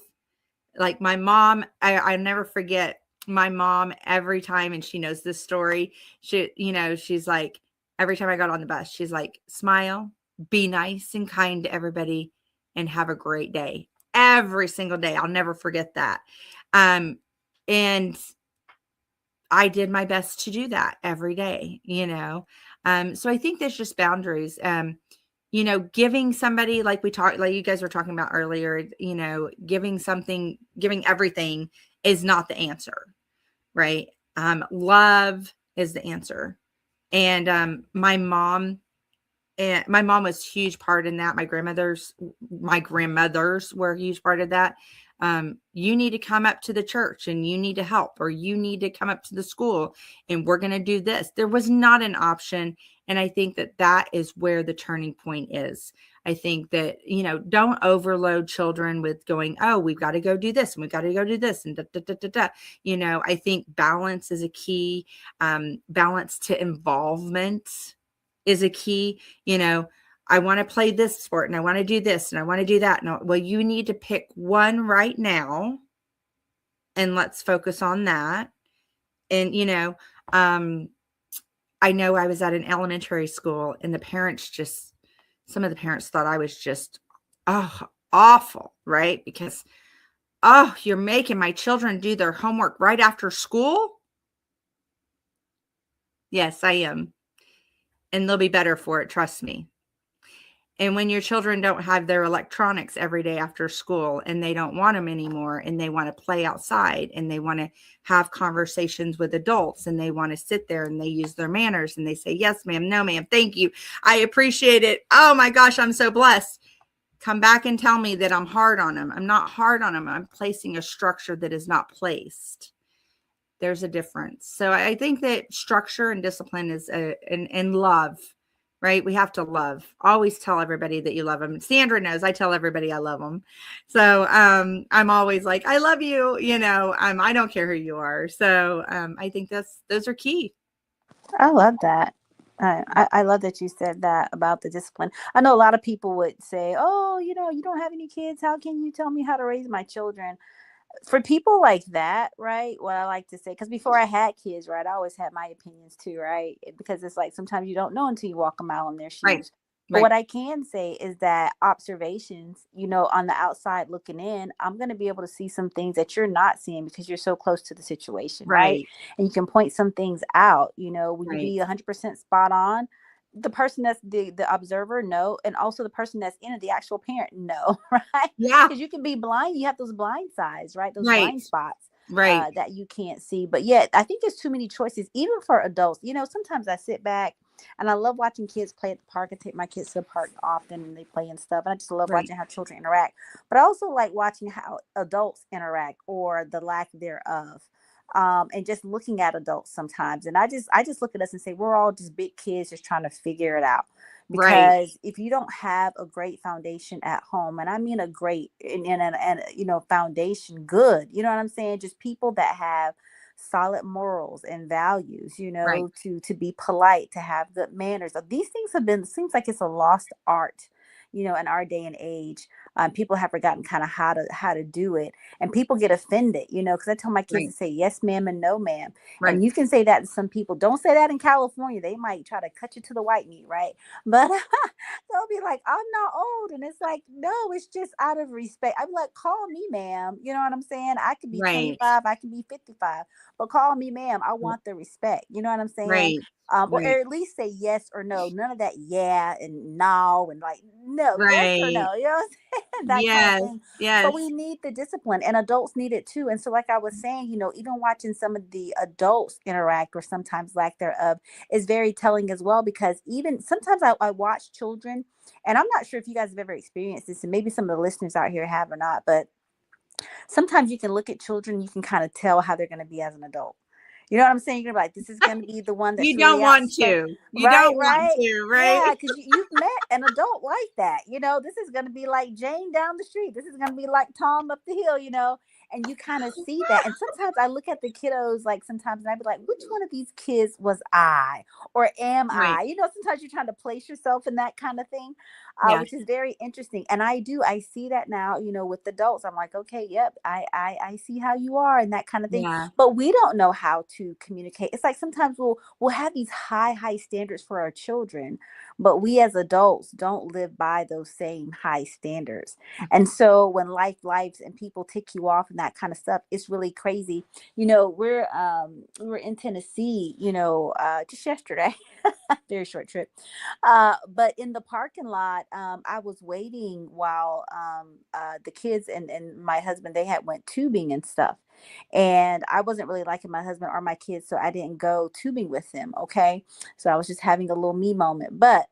Like my mom, I never forget my mom every time, and she knows this story. She's like, every time I got on the bus, she's like, smile, be nice and kind to everybody, and have a great day. Every single day. I'll never forget that. And I did my best to do that every day, you know? So I think there's just boundaries. You know, giving somebody, like you guys were talking about earlier, you know, giving everything is not the answer, right? Love is the answer. And my mom was a huge part in that. My grandmothers were a huge part of that. You need to come up to the church and you need to help, or you need to come up to the school and we're going to do this. There was not an option. And I think that is where the turning point is. I think that, you know, don't overload children with going, oh, we've got to go do this and we've got to go do this and da, da, da, da, da. You know, I think balance is a key. Balance to involvement is a key. You know, I want to play this sport and I want to do this and I want to do that. No, well, you need to pick one right now and let's focus on that. And, you know, I know I was at an elementary school and some of the parents thought I was just, awful, right? Because, you're making my children do their homework right after school. Yes, I am. And they'll be better for it. Trust me. And when your children don't have their electronics every day after school and they don't want them anymore and they want to play outside and they want to have conversations with adults and they want to sit there and they use their manners and they say, yes, ma'am, no, ma'am, thank you, I appreciate it. Oh my gosh, I'm so blessed. Come back and tell me that I'm hard on them. I'm not hard on them. I'm placing a structure that is not placed. There's a difference. So I think that structure and discipline is and love. Right? We have to love. Always tell everybody that you love them. Sandra knows I tell everybody I love them. So I'm always like, I love you. You know, I don't care who you are. So I think those are key. I love that. I love that you said that about the discipline. I know a lot of people would say, oh, you know, you don't have any kids. How can you tell me how to raise my children? For people like that, right, what I like to say, because before I had kids, right, I always had my opinions too, right, because it's like sometimes you don't know until you walk a mile in their shoes. Right. But what I can say is that observations, you know, on the outside looking in, I'm going to be able to see some things that you're not seeing because you're so close to the situation, right? And you can point some things out, you know, will you be 100% spot on? The person that's the observer, no. And also the person that's in it, the actual parent, no. Right? Yeah. Because you can be blind. You have those blind sides, right? Those blind spots that you can't see. But yet, I think there's too many choices, even for adults. You know, sometimes I sit back and I love watching kids play at the park. I take my kids to the park often and they play and stuff. And I just love watching how children interact. But I also like watching how adults interact or the lack thereof. And just looking at adults sometimes. And I just look at us and say, we're all just big kids just trying to figure it out. Because if you don't have a great foundation at home, and I mean a great and you know, foundation, good, you know what I'm saying? Just people that have solid morals and values, you know, to be polite, to have good manners. These things seems like it's a lost art, you know, in our day and age. People have forgotten kind of how to do it, and people get offended, you know, because I tell my kids to say yes, ma'am, and no, ma'am. And you can say that to some people. Don't say that in California. They might try to cut you to the white meat, right? But they'll be like, I'm not old. And it's like, no, it's just out of respect. I'm like, call me ma'am. You know what I'm saying? I could be 25, I can be 55, but call me ma'am. I want the respect. You know what I'm saying? Or at least say yes or no. None of that yeah and no and like no, yes or no. You know what I'm saying? That kind of thing. But we need the discipline, and adults need it too. And so, like I was saying, you know, even watching some of the adults interact or sometimes lack thereof is very telling as well. Because even sometimes I watch children, and I'm not sure if you guys have ever experienced this, and maybe some of the listeners out here have or not, but sometimes you can look at children, you can kind of tell how they're going to be as an adult. You know what I'm saying? You're like, this is going to be the one that you don't want to. You don't want to, right? Yeah, because you've met an adult like that. You know, this is going to be like Jane down the street. This is going to be like Tom up the hill, you know. And you kind of see that. And sometimes I look at the kiddos, like sometimes, and I'd be like, which one of these kids was I, or am Right. I? You know, sometimes you're trying to place yourself in that kind of thing, Yeah. which is very interesting. And I see that now, you know, with adults. I'm like, okay, yep, I see how you are and that kind of thing. Yeah. But we don't know how to communicate. It's like sometimes we'll have these high standards for our children, but we as adults don't live by those same high standards. And so when lives and people tick you off and that kind of stuff, it's really crazy. You know, we were in Tennessee, you know, just yesterday. Very short trip. But in the parking lot, I was waiting while the kids and my husband, they had went tubing and stuff. And I wasn't really liking my husband or my kids, so I didn't go tubing with them. Okay. So I was just having a little me moment. But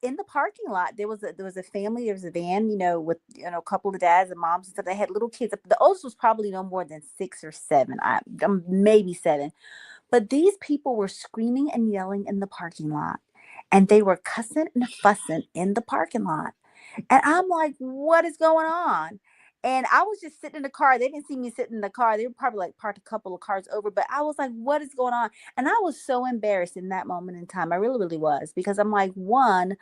in the parking lot, there was a family, there was a van, you know, with, you know, a couple of dads and moms and stuff. They had little kids. The oldest was probably no more than 6 or 7, maybe 7. But these people were screaming and yelling in the parking lot, and they were cussing and fussing in the parking lot. And I'm like, what is going on? And I was just sitting in the car. They didn't see me sitting in the car. They were probably like parked a couple of cars over, but I was like, what is going on? And I was so embarrassed in that moment in time. I really, really was, because I'm like, one,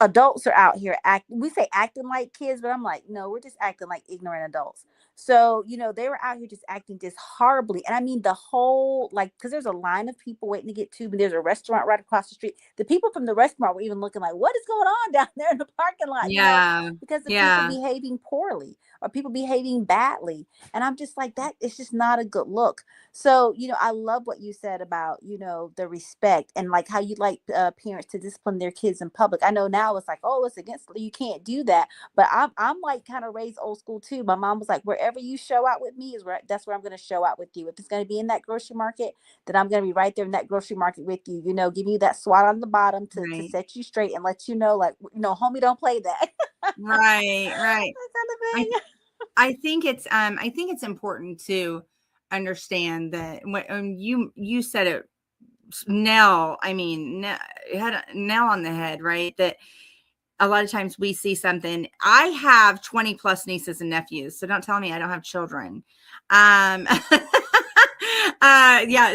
adults are out here we say acting like kids, but I'm like, no, we're just acting like ignorant adults. So, you know, they were out here just acting just horribly. And I mean, the whole, like, because there's a line of people waiting to get tube, and there's a restaurant right across the street. The people from the restaurant were even looking like, what is going on down there in the parking lot? Yeah. You know, because of Yeah. people behaving poorly or people behaving badly. And I'm just like, that it's just not a good look. So, you know, I love what you said about, you know, the respect and like how you like parents to discipline their kids in public. I know now it's like, oh, it's against, you can't do that. But I'm like kind of raised old school too. My mom was like, wherever you show out with me that's where I'm going to show out with you. If it's going to be in that grocery market, then I'm going to be right there in that grocery market with you, you know, giving you that swat on the bottom to Right. set you straight and let you know, like, you know, homie, don't play that. Right. That kind of thing. I think it's important to understand that when you said it, nail, I mean, you had a nail on the head, right? That a lot of times we see something. I have 20 plus nieces and nephews, so don't tell me I don't have children. Yeah,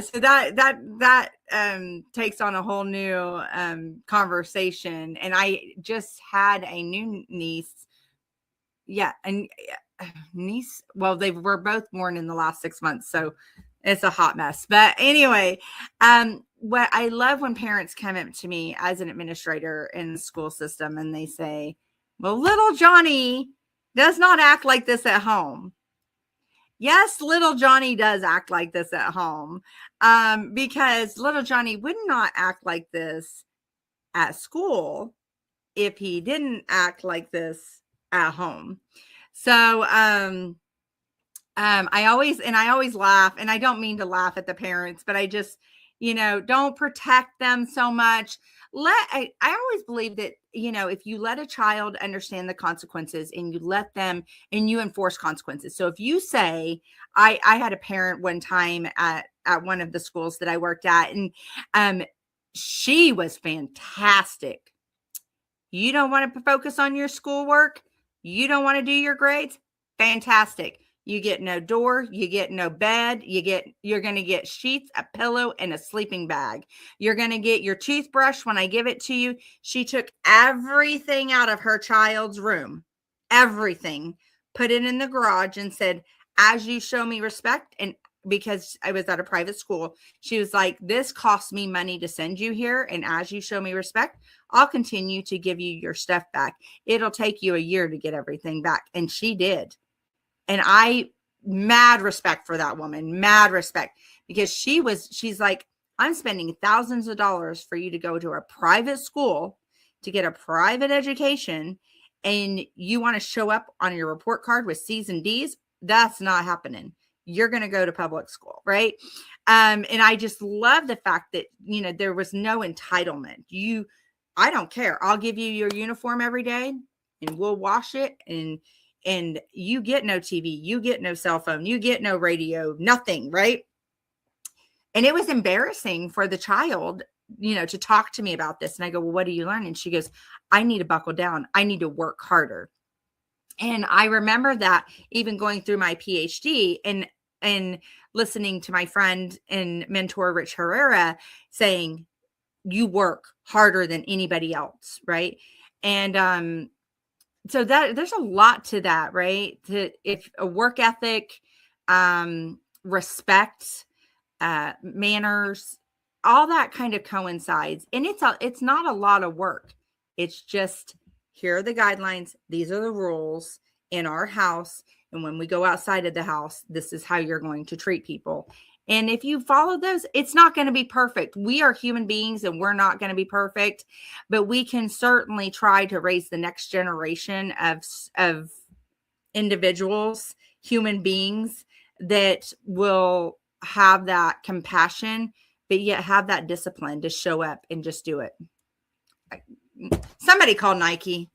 so that takes on a whole new conversation. And I just had a new niece. Yeah, and niece. Well, they were both born in the last 6 months, so it's a hot mess. But anyway, what I love when parents come up to me as an administrator in the school system and they say, well, little Johnny does not act like this at home. Yes, little Johnny does act like this at home, because little Johnny would not act like this at school if he didn't act like this at home. So I always laugh, and I don't mean to laugh at the parents, but I just, you know, don't protect them so much. I always believe that, you know, if you let a child understand the consequences and you let them and you enforce consequences. So if you say, I had a parent one time at one of the schools that I worked at, and she was fantastic. You don't want to focus on your schoolwork? You don't want to do your grades? Fantastic. You get no door, you get no bed, you're going to get sheets, a pillow, and a sleeping bag. You're going to get your toothbrush when I give it to you. She took everything out of her child's room, everything, put it in the garage and said, as you show me respect, and because I was at a private school, she was like, this costs me money to send you here. And as you show me respect, I'll continue to give you your stuff back. It'll take you a year to get everything back. And she did. And mad respect for that woman, mad respect, because she's like, I'm spending thousands of dollars for you to go to a private school to get a private education. And you want to show up on your report card with C's and D's? That's not happening. You're going to go to public school. Right. And I just love the fact that, you know, there was no entitlement. I don't care. I'll give you your uniform every day and we'll wash it, and you get no TV, you get no cell phone, you get no radio, nothing, right? And it was embarrassing for the child, you know, to talk to me about this. And I go, well, what do you learn? And she goes, I need to buckle down. I need to work harder. And I remember that even going through my PhD and listening to my friend and mentor, Rich Herrera, saying, you work harder than anybody else. Right. And, so that there's a lot to that, right? If a work ethic, respect, manners, all that kind of coincides. And it's not a lot of work. It's just, here are the guidelines. These are the rules in our house. And when we go outside of the house, this is how you're going to treat people. And if you follow those, it's not going to be perfect. We are human beings and we're not going to be perfect, but we can certainly try to raise the next generation of individuals, human beings that will have that compassion, but yet have that discipline to show up and just do it. Somebody call Nike.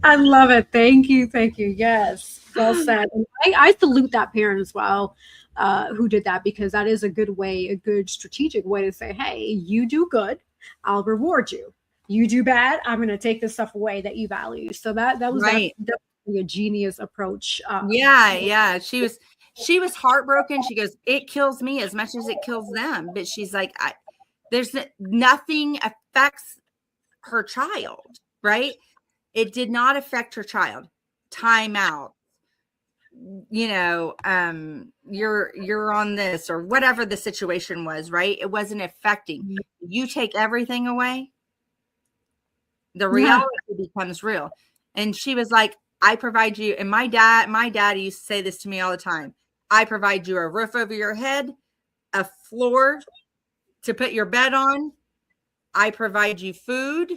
I love it. Thank you. Thank you. Yes. Well said. And I salute that parent as well, who did that, because that is a good way, a good strategic way to say, hey, you do good, I'll reward you. You do bad, I'm going to take the stuff away that you value. So that was right. definitely a genius approach. Yeah. She was heartbroken. She goes, it kills me as much as it kills them. But she's like, there's nothing affects her child, right? It did not affect her child. Time out. You're on this or whatever the situation was, right? It wasn't affecting. You take everything away, the reality becomes real. And she was like, I provide you. And my dad used to say this to me all the time. I provide you a roof over your head, a floor to put your bed on. I provide you food.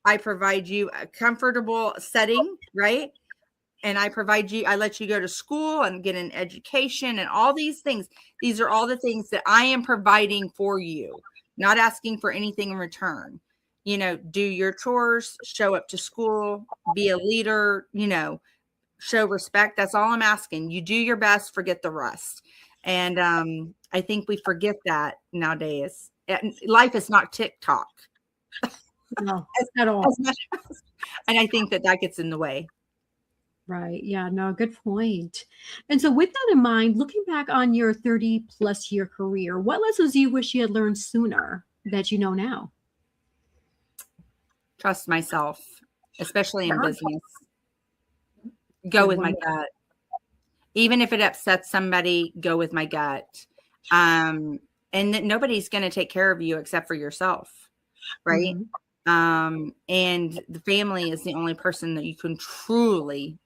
I provide you a comfortable setting, right? And I let you go to school and get an education and all these things. These are all the things that I am providing for you, not asking for anything in return. Do your chores, show up to school, be a leader, show respect. That's all I'm asking. You do your best, forget the rest. And I think we forget that nowadays. Life is not TikTok. No, at all. And I think that gets in the way. Right. Yeah, no, good point. And so with that in mind, looking back on your 30 plus year career, what lessons do you wish you had learned sooner that you know now? Trust myself, especially in business. Go with my gut. Even if it upsets somebody, go with my gut. And that nobody's going to take care of you except for yourself. Right. Mm-hmm. And the family is the only person that you can truly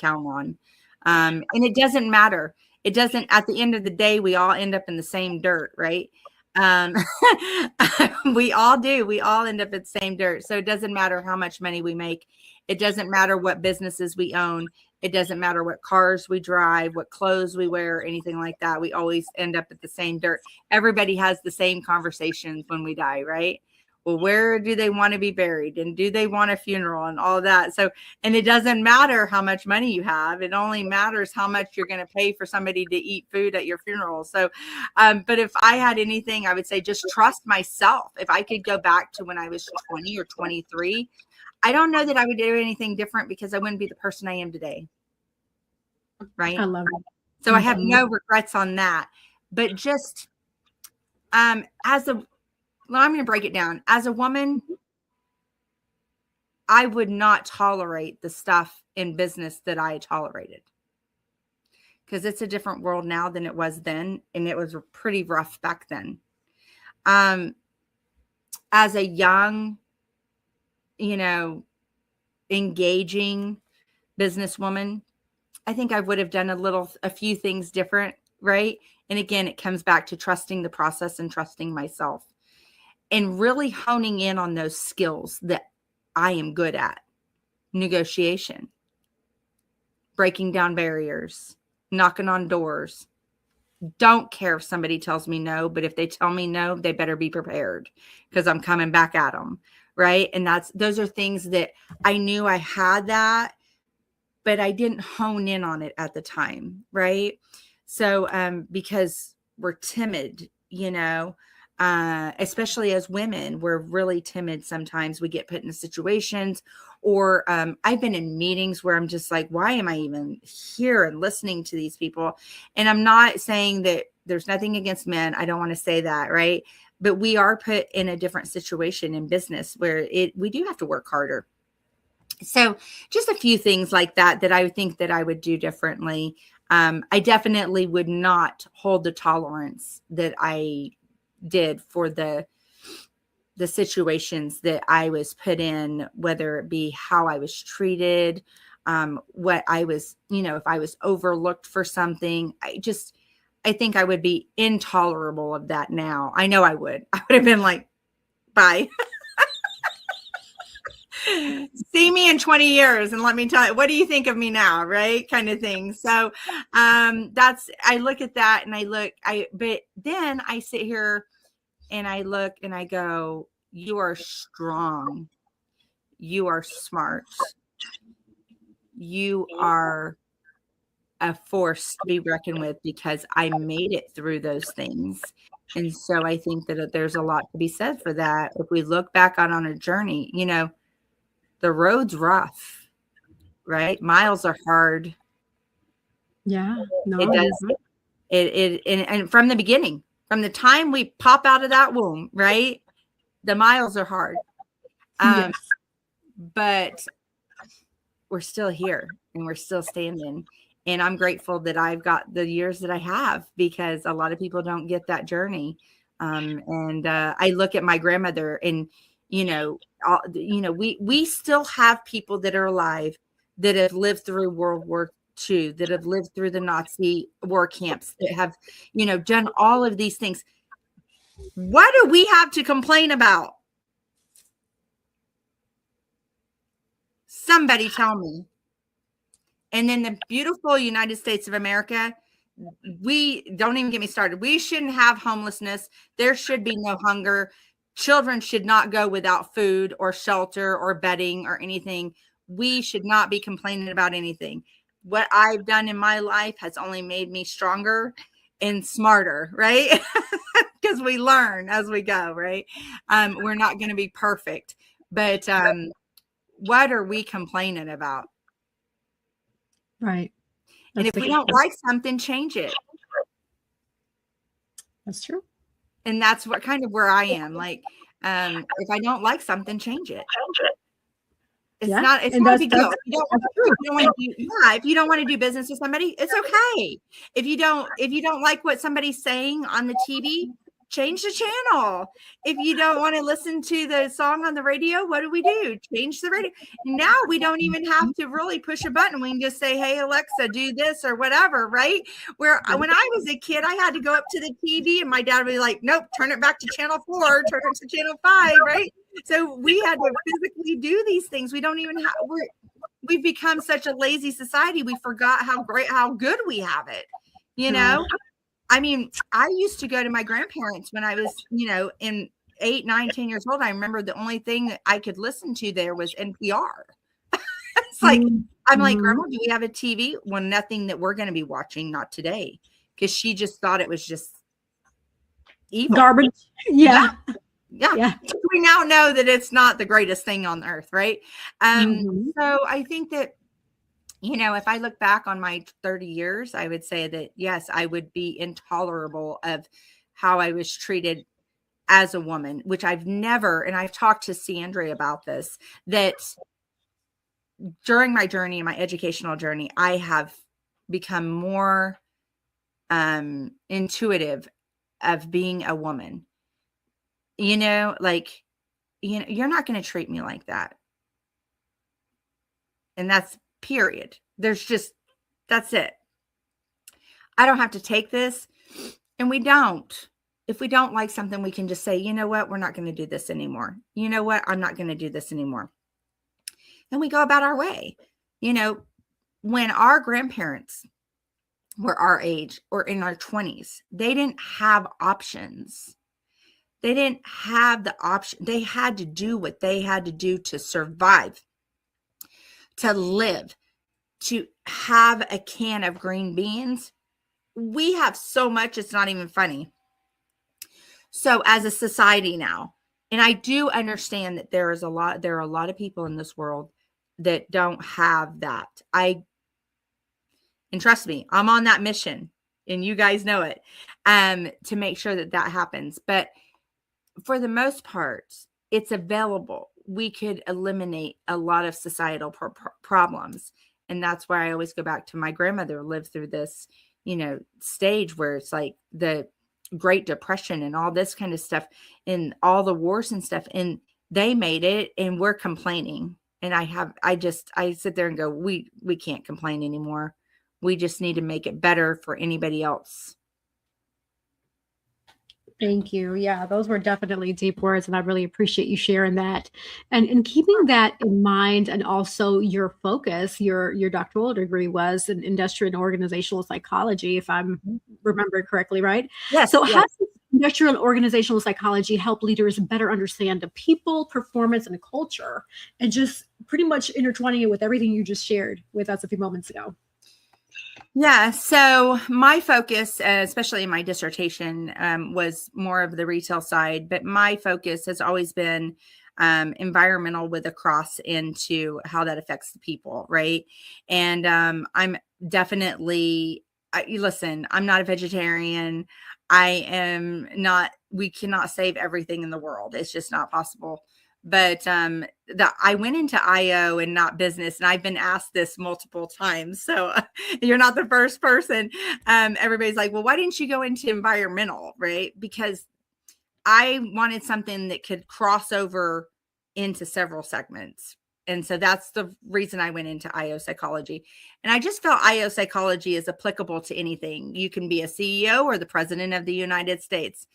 count on. And it doesn't matter. At the end of the day, we all end up in the same dirt, right? We all do. We all end up in the same dirt. So it doesn't matter how much money we make. It doesn't matter what businesses we own. It doesn't matter what cars we drive, what clothes we wear, anything like that. We always end up at the same dirt. Everybody has the same conversations when we die, right? Well, where do they want to be buried? And do they want a funeral and all that? So, and it doesn't matter how much money you have. It only matters how much you're going to pay for somebody to eat food at your funeral. So, but if I had anything, I would say just trust myself. If I could go back to when I was 20 or 23, I don't know that I would do anything different because I wouldn't be the person I am today. Right. I love it. So I have no regrets on that, but just, I'm going to break it down. As a woman, I would not tolerate the stuff in business that I tolerated because it's a different world now than it was then. And it was pretty rough back then. As a young, engaging businesswoman, I think I would have done a few things different. Right. And again, it comes back to trusting the process and trusting myself. And really honing in on those skills that I am good at. Negotiation, breaking down barriers, knocking on doors. Don't care if somebody tells me no, but if they tell me no, they better be prepared because I'm coming back at them. Right. And those are things that I knew I had that, but I didn't hone in on it at the time. Right. So, because we're timid, especially as women, we're really timid. Sometimes we get put in situations, or I've been in meetings where I'm just like, why am I even here and listening to these people? And I'm not saying that there's nothing against men. I don't want to say that, right? But we are put in a different situation in business where we do have to work harder. So just a few things like that I think that I would do differently. I definitely would not hold the tolerance that I did for the situations that I was put in, whether it be how I was treated, what I was, if I was overlooked for something. I think I would be intolerable of that now. I know I would have been like, bye. See me in 20 years and let me tell you, what do you think of me now? Right. Kind of thing. So I look at that and but then I sit here and I look and I go, you are strong. You are smart. You are a force to be reckoned with, because I made it through those things. And so I think that there's a lot to be said for that. If we look back on a journey, the road's rough, right? Miles are hard. Yeah. No, it does. And from the beginning, from the time we pop out of that womb, right? The miles are hard. Yes. But we're still here and we're still standing. And I'm grateful that I've got the years that I have, because a lot of people don't get that journey. I look at my grandmother and, we still have people that are alive that have lived through World War II, that have lived through the Nazi war camps, that have, done all of these things. What do we have to complain about? Somebody tell me. And then the beautiful United States of America, we don't even get me started. We shouldn't have homelessness. There should be no hunger. Children should not go without food or shelter or bedding or anything. We should not be complaining about anything. What I've done in my life has only made me stronger and smarter, right? Because we learn as we go, right? We're not going to be perfect, but what are we complaining about? Right. And if we don't like something, change it. That's true. And that's what kind of where I am. Like, if I don't like something, change it. It's not a big deal. If you don't want to do business with somebody, it's okay. If you don't like what somebody's saying on the TV, change the channel. If you don't want to listen to the song on the radio, what do? Change the radio. Now we don't even have to really push a button. We can just say, hey, Alexa, do this or whatever, right? Where when I was a kid, I had to go up to the TV and my dad would be like, nope, turn it back to channel 4, turn it to channel 5, right? So we had to physically do these things. We don't even have, we've become such a lazy society. We forgot how good we have it, I mean, I used to go to my grandparents when I was, in 8, 9, 10 years old. I remember the only thing that I could listen to there was NPR. It's like, I'm like, Grandma, do we have a TV? Well, nothing that we're going to be watching, not today. Because she just thought it was just evil. Garbage. Yeah. Yeah. We now know that it's not the greatest thing on earth, right? So I think that, if I look back on my 30 years, I would say that, yes, I would be intolerable of how I was treated as a woman, which I've never, and I've talked to Andrea about this, that during my journey, my educational journey, I have become more intuitive of being a woman. You're not going to treat me like that. And that's period. That's it. I don't have to take this. And we don't. If we don't like something, we can just say, you know what? We're not going to do this anymore. You know what? I'm not going to do this anymore. And we go about our way. When our grandparents were our age or in our 20s, they didn't have options. They didn't have the option. They had to do what they had to do to survive, to live, to have a can of green beans. We have so much, it's not even funny. So as a society now, and I do understand that there are a lot of people in this world that don't have that. And trust me, I'm on that mission, and you guys know it, to make sure that that happens. But for the most part, it's available. We could eliminate a lot of societal problems. And that's why I always go back to my grandmother lived through this, stage where it's like the Great Depression and all this kind of stuff and all the wars and stuff. And they made it, and we're complaining. And I sit there and go, we can't complain anymore. We just need to make it better for anybody else. Thank you. Yeah, those were definitely deep words, and I really appreciate you sharing that. And keeping that in mind, and also your focus, your doctoral degree was in industrial and organizational psychology, if I'm remembering correctly, right? Yes. So yes. how does industrial and organizational psychology help leaders better understand the people, performance, and culture, and just pretty much intertwining it with everything you just shared with us a few moments ago? Yeah. So my focus, especially in my dissertation, was more of the retail side, but my focus has always been environmental with a cross into how that affects the people. Right. And I'm definitely, listen, I'm not a vegetarian. We cannot save everything in the world. It's just not possible. But I went into IO and not business, and I've been asked this multiple times. So you're not the first person. Everybody's like, well, why didn't you go into environmental, right? Because I wanted something that could cross over into several segments. And so that's the reason I went into IO psychology. And I just felt IO psychology is applicable to anything. You can be a CEO or the president of the United States.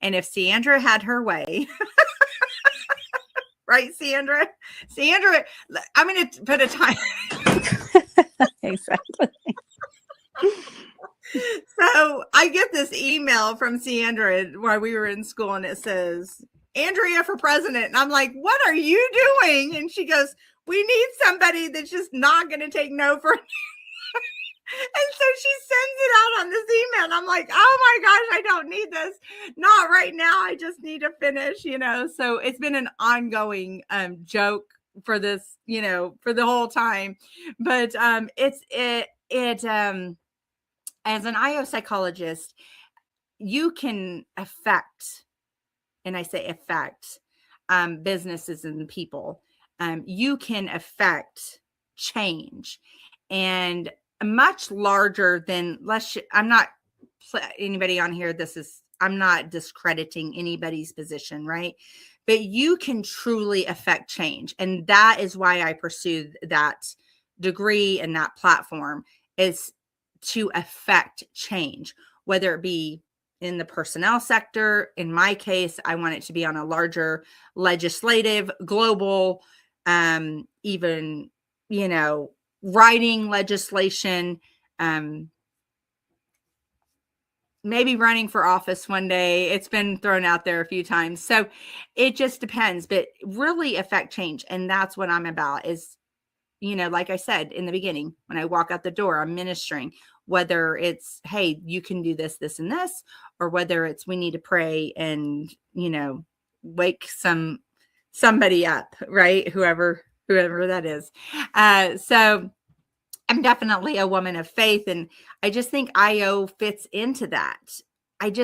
And if Sandra had her way... Right, Sandra? Sandra, I'm going to put a time. Exactly. So I get this email from Sandra while we were in school, and it says, Andrea for president. And I'm like, what are you doing? And she goes, we need somebody that's just not going to take no for And so she sends it out on this email. And I'm like, oh my gosh, I don't need this. Not right now. I just need to finish, So it's been an ongoing joke for this, for the whole time. But as an IO psychologist, you can affect, and I say affect, businesses and people. You can affect change. And much larger than I'm not anybody on here. I'm not discrediting anybody's position, right? But you can truly affect change. And that is why I pursued that degree and that platform, is to affect change, whether it be in the personnel sector. In my case, I want it to be on a larger legislative, global, even, writing legislation, maybe running for office one day. It's been thrown out there a few times. So it just depends, but really affect change. And that's what I'm about is, like I said in the beginning, when I walk out the door, I'm ministering, whether it's, hey, you can do this, this, and this, or whether it's, we need to pray and, wake somebody up, right? Whoever that is. So I'm definitely a woman of faith. And I just think IO fits into that. It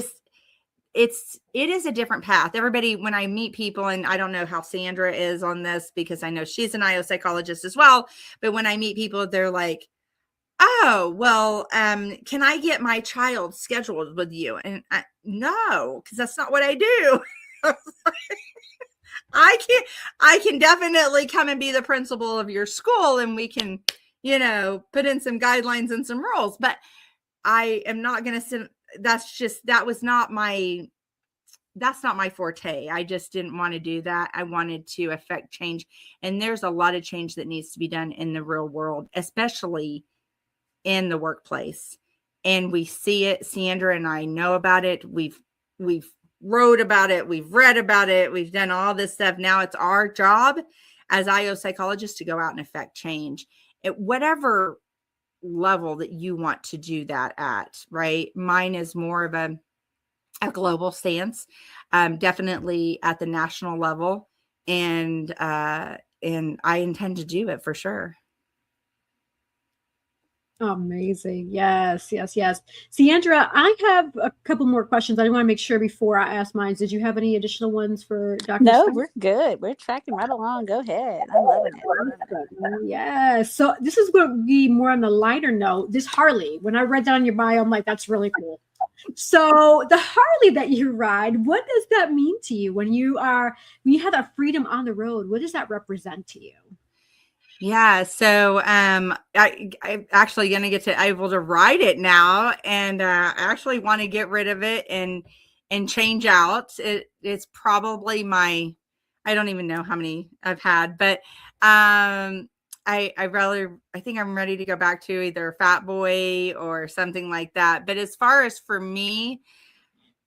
is a different path. Everybody, when I meet people, and I don't know how Sandra is on this because I know she's an IO psychologist as well. But when I meet people, they're like, oh, well, can I get my child scheduled with you? And no, because that's not what I do. I can definitely come and be the principal of your school, and we can, put in some guidelines and some rules, but I am not going to that's not my forte. I just didn't want to do that. I wanted to affect change. And there's a lot of change that needs to be done in the real world, especially in the workplace. And we see it. Sandra and I know about it. We've wrote about it. We've read about it. We've done all this stuff. Now it's our job as IO psychologists to go out and affect change at whatever level that you want to do that at, right? Mine is more of a global stance, definitely at the national level. And I intend to do it for sure. Amazing. Yes, yes, yes. See, Andrea, I have a couple more questions. I want to make sure before I ask mine. Did you have any additional ones for Dr. No, Swink? we're good. We're tracking right along. Go ahead. I'm loving it. I'm loving it. Yeah. So this is going to be more on the lighter note. This Harley, when I read that on your bio, I'm like, that's really cool. So the Harley that you ride, what does that mean to you when you have that freedom on the road? What does that represent to you? Yeah, so I'm actually going to get to able to ride it now, and I actually want to get rid of it and change out. It's probably I don't even know how many I've had, but I think I'm ready to go back to either a Fat Boy or something like that. But as far as for me,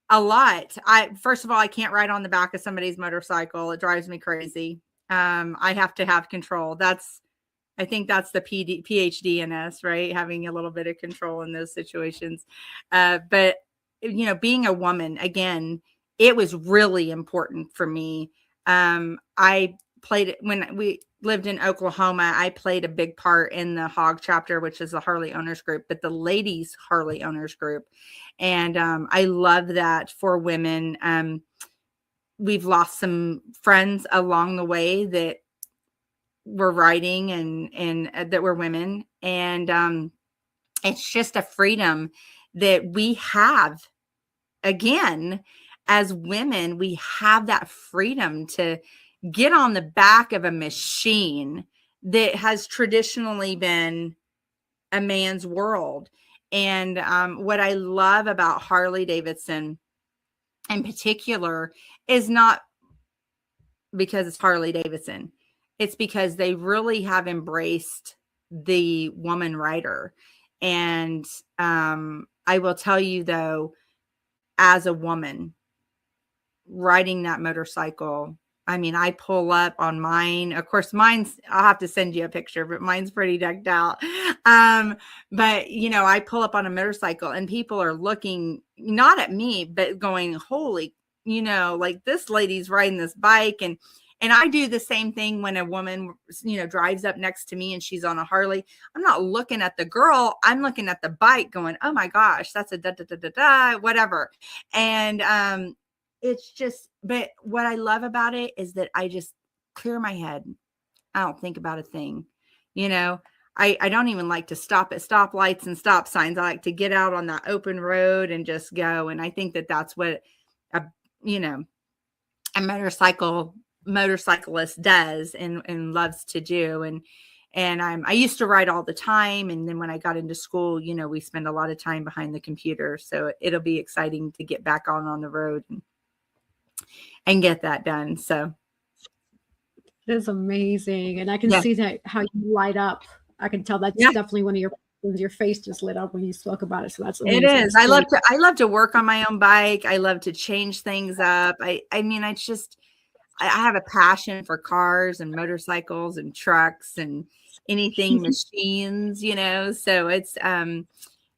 a lot. First of all, I can't ride on the back of somebody's motorcycle. It drives me crazy. I have to have control. I think that's the PhD in us, right? Having a little bit of control in those situations. But, being a woman, again, it was really important for me. I played when we lived in Oklahoma. I played a big part in the HOG chapter, which is the Harley Owners Group, but the ladies Harley Owners Group. And I love that for women. We've lost some friends along the way that were riding and that were women. And it's just a freedom that we have. Again, as women, we have that freedom to get on the back of a machine that has traditionally been a man's world. And what I love about Harley Davidson in particular is not because it's Harley Davidson. It's because they really have embraced the woman rider. And I will tell you, though, as a woman riding that motorcycle, I mean, I pull up on mine. Of course, mine's, I'll have to send you a picture, but mine's pretty decked out. But, I pull up on a motorcycle and people are looking not at me, but going, holy, like this lady's riding this bike. And I do the same thing when a woman, drives up next to me and she's on a Harley. I'm not looking at the girl. I'm looking at the bike going, oh my gosh, that's a da-da-da-da-da, whatever. And it's just, but what I love about it is that I just clear my head. I don't think about a thing. I don't even like to stop at stoplights and stop signs. I like to get out on that open road and just go. And I think that that's what a motorcyclist does and loves to do. And I used to ride all the time. And then when I got into school, we spend a lot of time behind the computer. So it'll be exciting to get back on the road and get that done. So it is amazing. And I can see that how you light up. I can tell that's definitely one of your face just lit up when you spoke about it. So that's amazing. It is. I love to work on my own bike. I love to change things up. I mean, I have a passion for cars and motorcycles and trucks and anything machines, so it's, I'm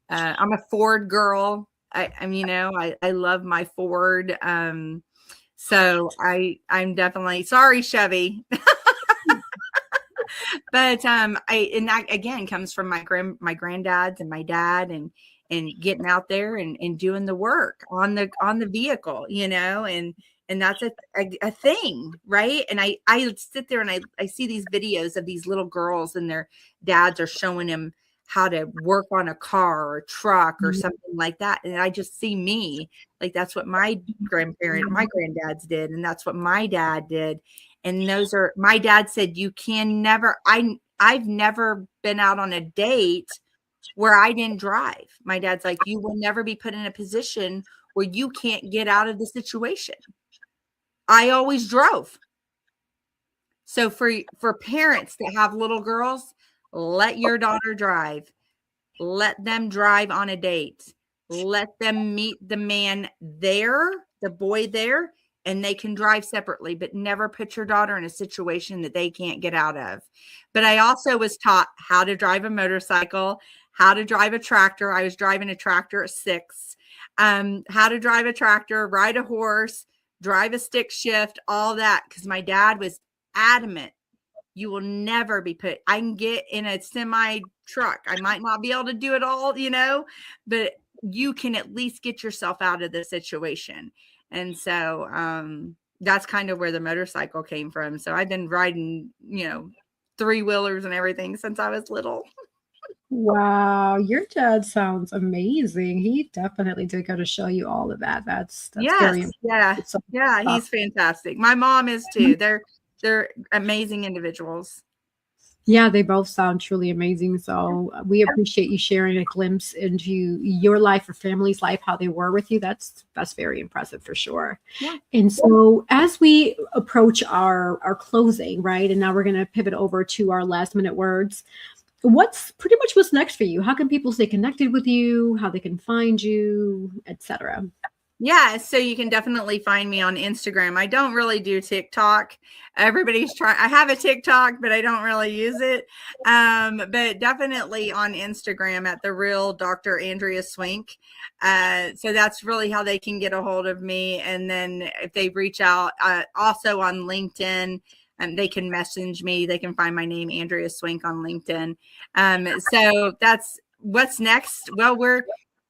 a Ford girl. I love my Ford. So I'm definitely sorry, Chevy. But, and that again comes from my granddads and my dad and getting out there and doing the work on the vehicle, and that's a thing, right? And I sit there and I see these videos of these little girls and their dads are showing them how to work on a car or a truck or something like that. And I just see me, like that's what my granddads did. And that's what my dad did. And my dad said, I've never been out on a date where I didn't drive. My dad's like, you will never be put in a position where you can't get out of the situation. I always drove. So for parents that have little girls, let your daughter drive. Let them drive on a date. Let them meet the man there, the boy there, and they can drive separately, but never put your daughter in a situation that they can't get out of. But I also was taught how to drive a motorcycle, how to drive a tractor. I was driving a tractor at 6. how to drive a tractor, ride a horse, drive a stick shift, all that. Because my dad was adamant, you will never be put. I can get in a semi truck. I might not be able to do it all, but you can at least get yourself out of the situation. And so that's kind of where the motorcycle came from. So I've been riding, three-wheelers and everything since I was little. Wow, your dad sounds amazing. He definitely did go to show you all of that. That's yes, yeah, he's fantastic. My mom is too. They're amazing individuals. Yeah, they both sound truly amazing. So we appreciate you sharing a glimpse into your life or family's life, how they were with you. That's very impressive for sure. Yeah. And so as we approach our closing, right, and now we're going to pivot over to our last minute words. What's next for you? How can people stay connected with you? How they can find you, etc.? Yeah, so you can definitely find me on Instagram. I don't really do TikTok. Everybody's trying. I have a TikTok, but I don't really use it. But definitely on Instagram at the real Dr. Andrea Swink. So that's really how they can get a hold of me. And then if they reach out, also on LinkedIn, they can message me. They can find my name, Andrea Swink, on LinkedIn. So that's what's next. Well,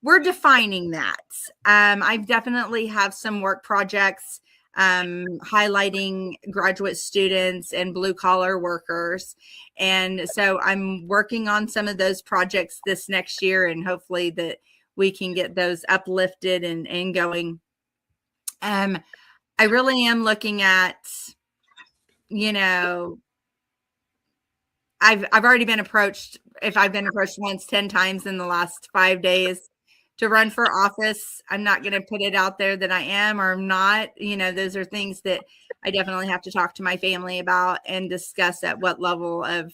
we're defining that. I definitely have some work projects highlighting graduate students and blue collar workers. And so I'm working on some of those projects this next year, and hopefully that we can get those uplifted and going. I really am looking at, I've already been approached. If I've been approached once, 10 times in the last 5 days to run for office, I'm not going to put it out there that I am or I'm not. Those are things that I definitely have to talk to my family about and discuss at what level of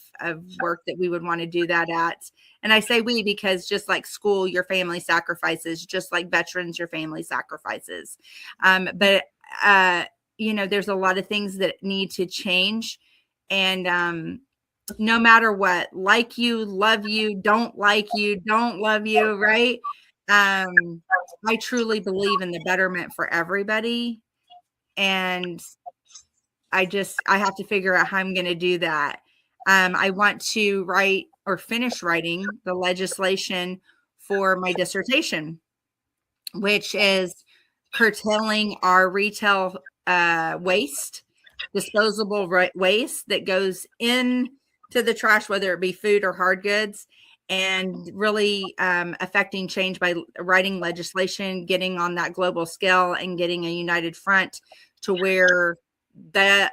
work that we would want to do that at. And I say we because just like school, your family sacrifices, just like veterans, your family sacrifices. But there's a lot of things that need to change. And no matter what, like you, love you, don't like you, don't love you, right? I truly believe in the betterment for everybody. And I have to figure out how I'm going to do that. I want to write or finish writing the legislation for my dissertation, which is curtailing our retail waste, disposable waste that goes into the trash, whether it be food or hard goods, and really affecting change by writing legislation, getting on that global scale and getting a united front to where that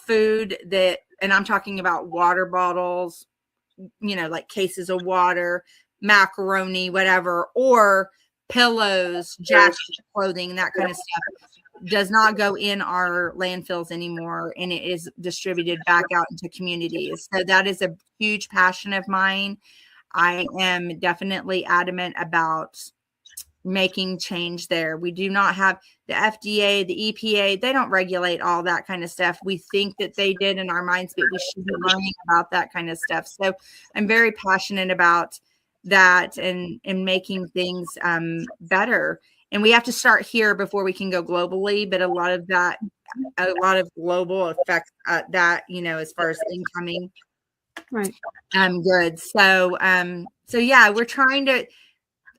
food that, and I'm talking about water bottles, like cases of water, macaroni, whatever, or pillows, jackets, clothing, that kind of stuff, does not go in our landfills anymore, and it is distributed back out into communities. So that is a huge passion of mine. I am definitely adamant about making change there. We do not have the FDA, the EPA. They don't regulate all that kind of stuff. We think that they did in our minds, but we should be learning about that kind of stuff. So I'm very passionate about that and making things better. And we have to start here before we can go globally. But a lot of global affects that, as far as incoming goods. So yeah, we're trying to.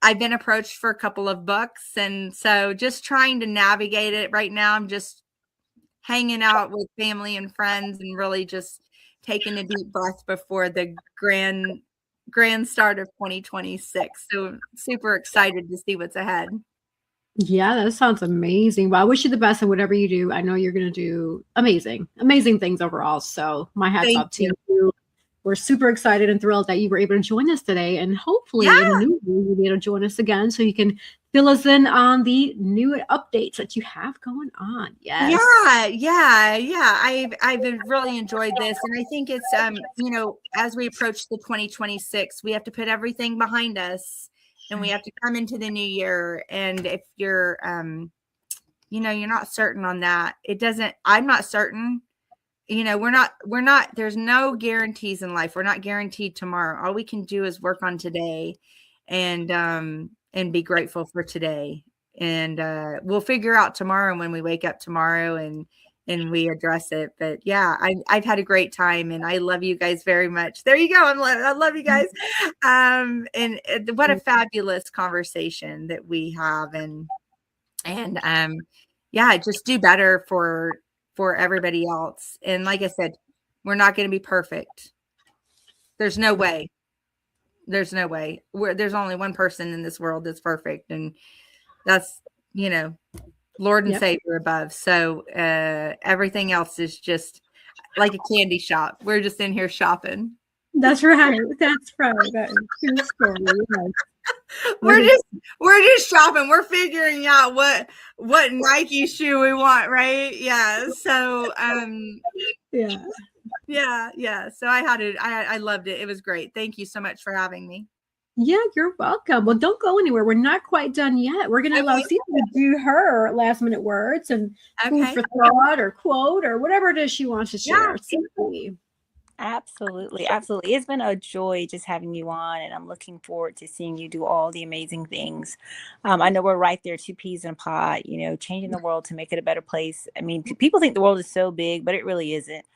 I've been approached for a couple of books, and so just trying to navigate it right now. I'm just hanging out with family and friends and really just taking a deep breath before the grand start of 2026. So super excited to see what's ahead. Yeah, that sounds amazing. Well, I wish you the best in whatever you do. I know you're going to do amazing things overall. So my hats off to you. We're super excited and thrilled that you were able to join us today. And hopefully in the new year, you'll be able to join us again so you can fill us in on the new updates that you have going on. Yes. Yeah. I've really enjoyed this. And I think it's, as we approach the 2026, we have to put everything behind us and we have to come into the new year. And if you're, you're not certain on that, I'm not certain. We're not, there's no guarantees in life. We're not guaranteed tomorrow. All we can do is work on today and be grateful for today. and we'll figure out tomorrow when we wake up tomorrow and we address it. But yeah, I've had a great time, and I love you guys very much. There you go. I love you guys. And what a fabulous conversation that we have, and yeah, just do better for everybody else. And like I said, we're not going to be perfect. There's no way. There's no way. There's only one person in this world that's perfect, and that's, Lord and Savior above. So everything else is just like a candy shop. We're just in here shopping. That's right. That's right. That is true story. Yes. We're just shopping. We're figuring out what Nike shoe we want, right? Yeah. So yeah. So I loved it. It was great. Thank you so much for having me. Yeah, you're welcome. Well, don't go anywhere. We're not quite done yet. We're going to allow Cece to do her last minute words and food for thought or quote or whatever it is she wants to share. Yeah. Absolutely. Absolutely. It's been a joy just having you on, and I'm looking forward to seeing you do all the amazing things. I know we're right there, two peas in a pod, changing the world to make it a better place. I mean, people think the world is so big, but it really isn't.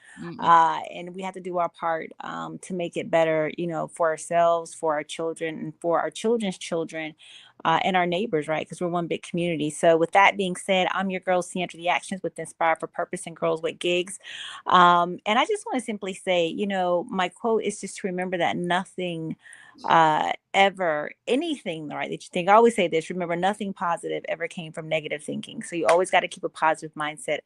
And we have to do our part to make it better, for ourselves, for our children, and for our children's children, and our neighbors, right? Because we're one big community. So with that being said, I'm your girl, Sandra the Actions with Inspire for Purpose and Girls with Gigs. And I just want to simply say, my quote is just to remember that nothing ever, anything, right, that you think, I always say this, remember, nothing positive ever came from negative thinking. So you always got to keep a positive mindset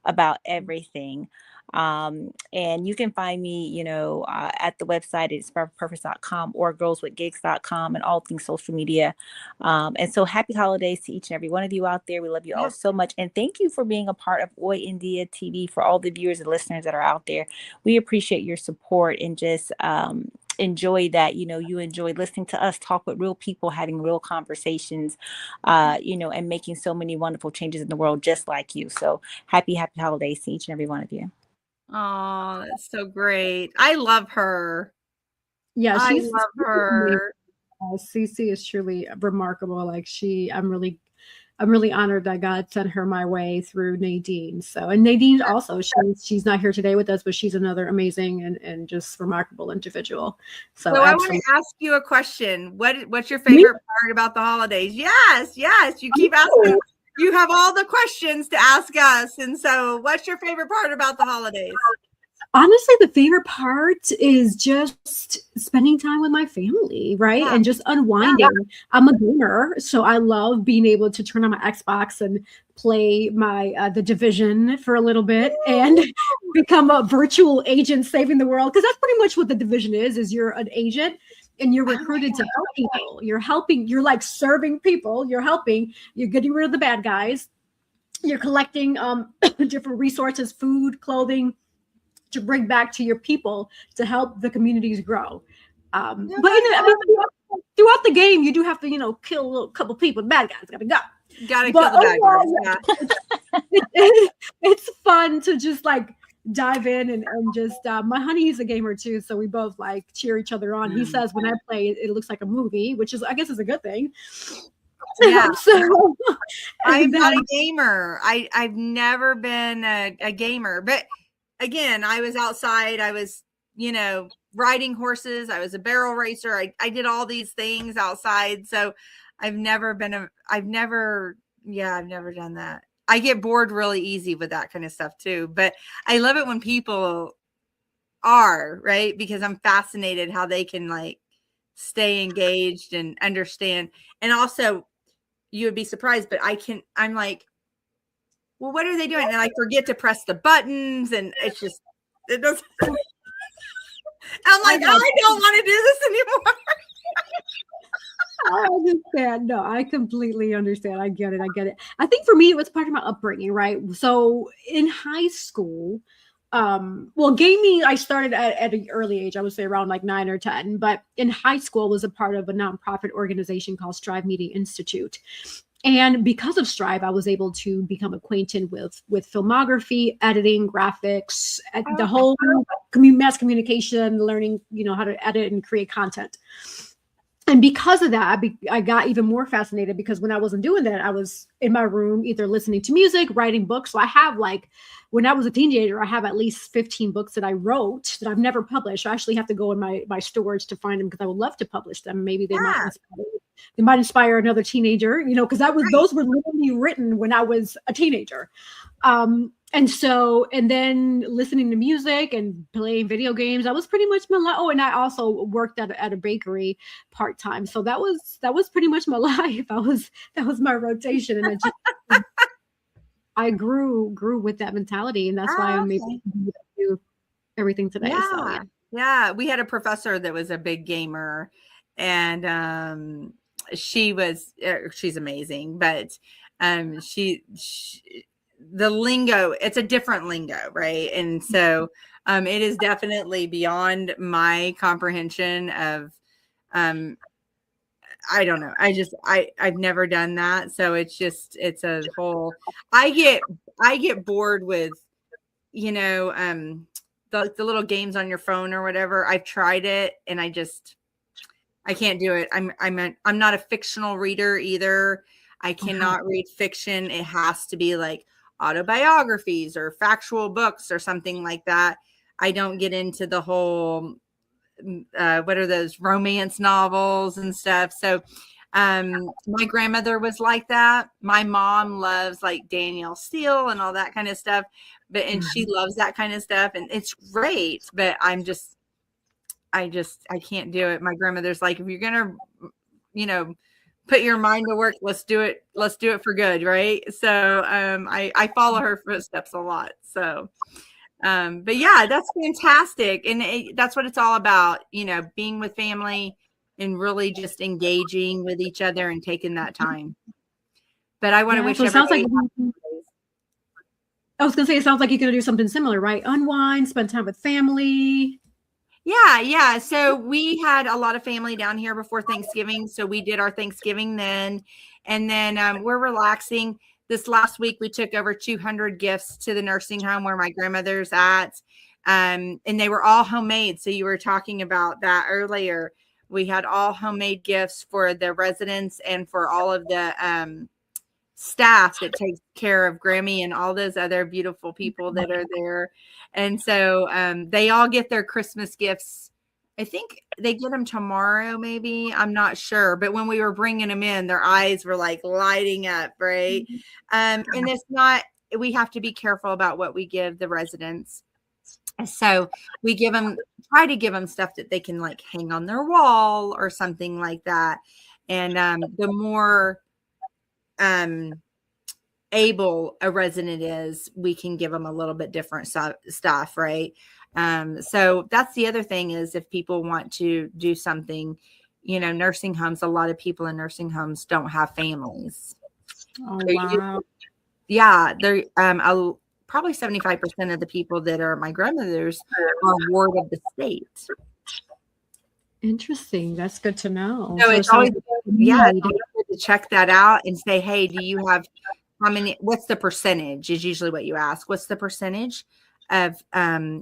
about everything. And you can find me, at the website at inspireforpurpose.com or girlswithgigs.com and all things social media. And so happy holidays to each and every one of you out there. We love you all so much. And thank you for being a part of Hoy En Día TV. For all the viewers and listeners that are out there, we appreciate your support and just, enjoy that, you enjoy listening to us talk with real people, having real conversations, and making so many wonderful changes in the world just like you. So happy holidays to each and every one of you. Oh, that's so great. I love her. Yeah, I love her. Cece is truly remarkable. Like I'm really honored that God sent her my way through Nadine. So, and Nadine also, she's not here today with us, but she's another amazing and just remarkable individual. So I want to ask you a question. What's your favorite part about the holidays? Yes. You keep asking. You have all the questions to ask us. And so what's your favorite part about the holidays? Honestly, the favorite part is just spending time with my family, right? And just unwinding. I'm a gamer, so I love being able to turn on my Xbox and play my The Division for a little bit and become a virtual agent saving the world. Because that's pretty much what The Division is you're an agent and you're recruited to help people. You're like serving people. You're helping. You're getting rid of the bad guys. You're collecting different resources, food, clothing, to bring back to your people to help the communities grow. But throughout the game, you do have to, kill a couple people. The bad guys gotta go. Kill the bad guys. It's fun to just like dive in and just my honey is a gamer too, so we both like cheer each other on. He says when I play it looks like a movie, which is I guess is a good thing. Yeah. So I'm not a gamer. I've never been a gamer, but again, I was outside. I was, riding horses. I was a barrel racer. I did all these things outside. So I've never done that. I get bored really easy with that kind of stuff too. But I love it when people are, right? Because I'm fascinated how they can like stay engaged and understand. And also you would be surprised, but I'm like, well, what are they doing? And I forget to press the buttons, and it doesn't. I'm like, I don't want to do this anymore. I understand. No, I completely understand. I get it. I think for me, it was part of my upbringing, right? So in high school, gaming, I started at an early age, I would say around like 9 or 10, but in high school was a part of a nonprofit organization called Strive Media Institute. And because of Strive, I was able to become acquainted with filmography, editing, graphics, the whole mass communication, learning, how to edit and create content. And because of that, I got even more fascinated, because when I wasn't doing that, I was in my room either listening to music, writing books. So I have, like, when I was a teenager, I have at least 15 books that I wrote that I've never published. I actually have to go in my storage to find them, because I would love to publish them. Maybe they might inspire another teenager, because those were literally written when I was a teenager. And then listening to music and playing video games, I was pretty much and I also worked at a bakery part-time. So that was pretty much my life. That was my rotation. And I grew with that mentality, and that's why I'm able to do everything today. Yeah. So, yeah. We had a professor that was a big gamer, and she's amazing, but the lingo, it's a different lingo, right? And so it is definitely beyond my comprehension of I don't know. I've never done that. So it's a whole, I get bored with, the little games on your phone or whatever. I've tried it and I can't do it. I'm not a fictional reader either. I cannot read fiction. It has to be like autobiographies or factual books or something like that. I don't get into the whole, what are those romance novels and stuff. So my grandmother was like that. My mom loves like Danielle Steele and all that kind of stuff, and she loves that kind of stuff, and it's great, but I can't do it. My grandmother's like, if you're going to, put your mind to work, let's do it for good. Right. So I follow her footsteps a lot. So but yeah, that's fantastic. And that's what it's all about, being with family and really just engaging with each other and taking that time. But I want to wish so it sounds like, I was going to say, it sounds like you're going to do something similar, right? Unwind, spend time with family. Yeah. So we had a lot of family down here before Thanksgiving. So we did our Thanksgiving then. And then we're relaxing. This last week, we took over 200 gifts to the nursing home where my grandmother's at. And they were all homemade. So you were talking about that earlier. We had all homemade gifts for the residents and for all of the staff that takes care of Grammy and all those other beautiful people that are there. And so they all get their Christmas gifts. I think they get them tomorrow, maybe. I'm not sure. But when we were bringing them in, their eyes were like lighting up, right? And it's not, we have to be careful about what we give the residents. So we try to give them stuff that they can like hang on their wall or something like that. And the more able a resident is, we can give them a little bit different stuff, right? So that's the other thing is, if people want to do something, nursing homes, a lot of people in nursing homes don't have families. Oh, wow. They're probably 75% of the people that are my grandmothers are ward of the state. Interesting. That's good to know. So it's always to check that out and say, hey, do you have what's the percentage is usually what you ask. What's the percentage of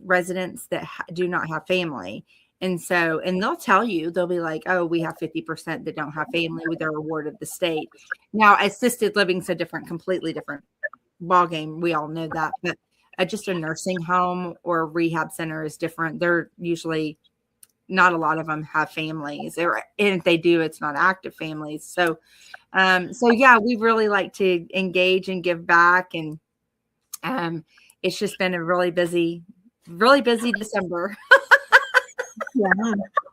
residents that do not have family? And they'll tell you, they'll be like, oh, we have 50% that don't have family with their award of the state. Now, assisted living's a completely different ballgame. We all know that, but just a nursing home or a rehab center is different. They're usually not a lot of them have families, and if they do, it's not active families. So yeah, we really like to engage and give back. And it's just been a really busy December. Yeah.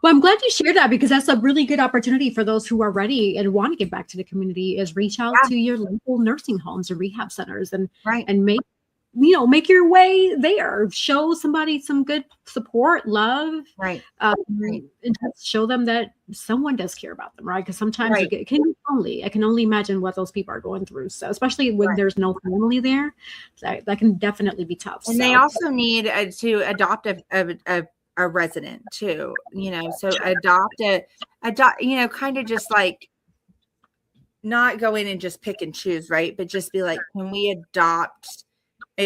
Well, I'm glad you shared that, because that's a really good opportunity for those who are ready and want to give back to the community, is reach out to your local nursing homes or rehab centers and make your way there. Show somebody some good support, love, right. And just show them that someone does care about them, right? Because sometimes it can be lonely. I can only imagine what those people are going through. So especially when there's no family there, that can definitely be tough. And they also need to adopt a resident too, so adopt, kind of just like not go in and just pick and choose, right? But just be like, can we adopt?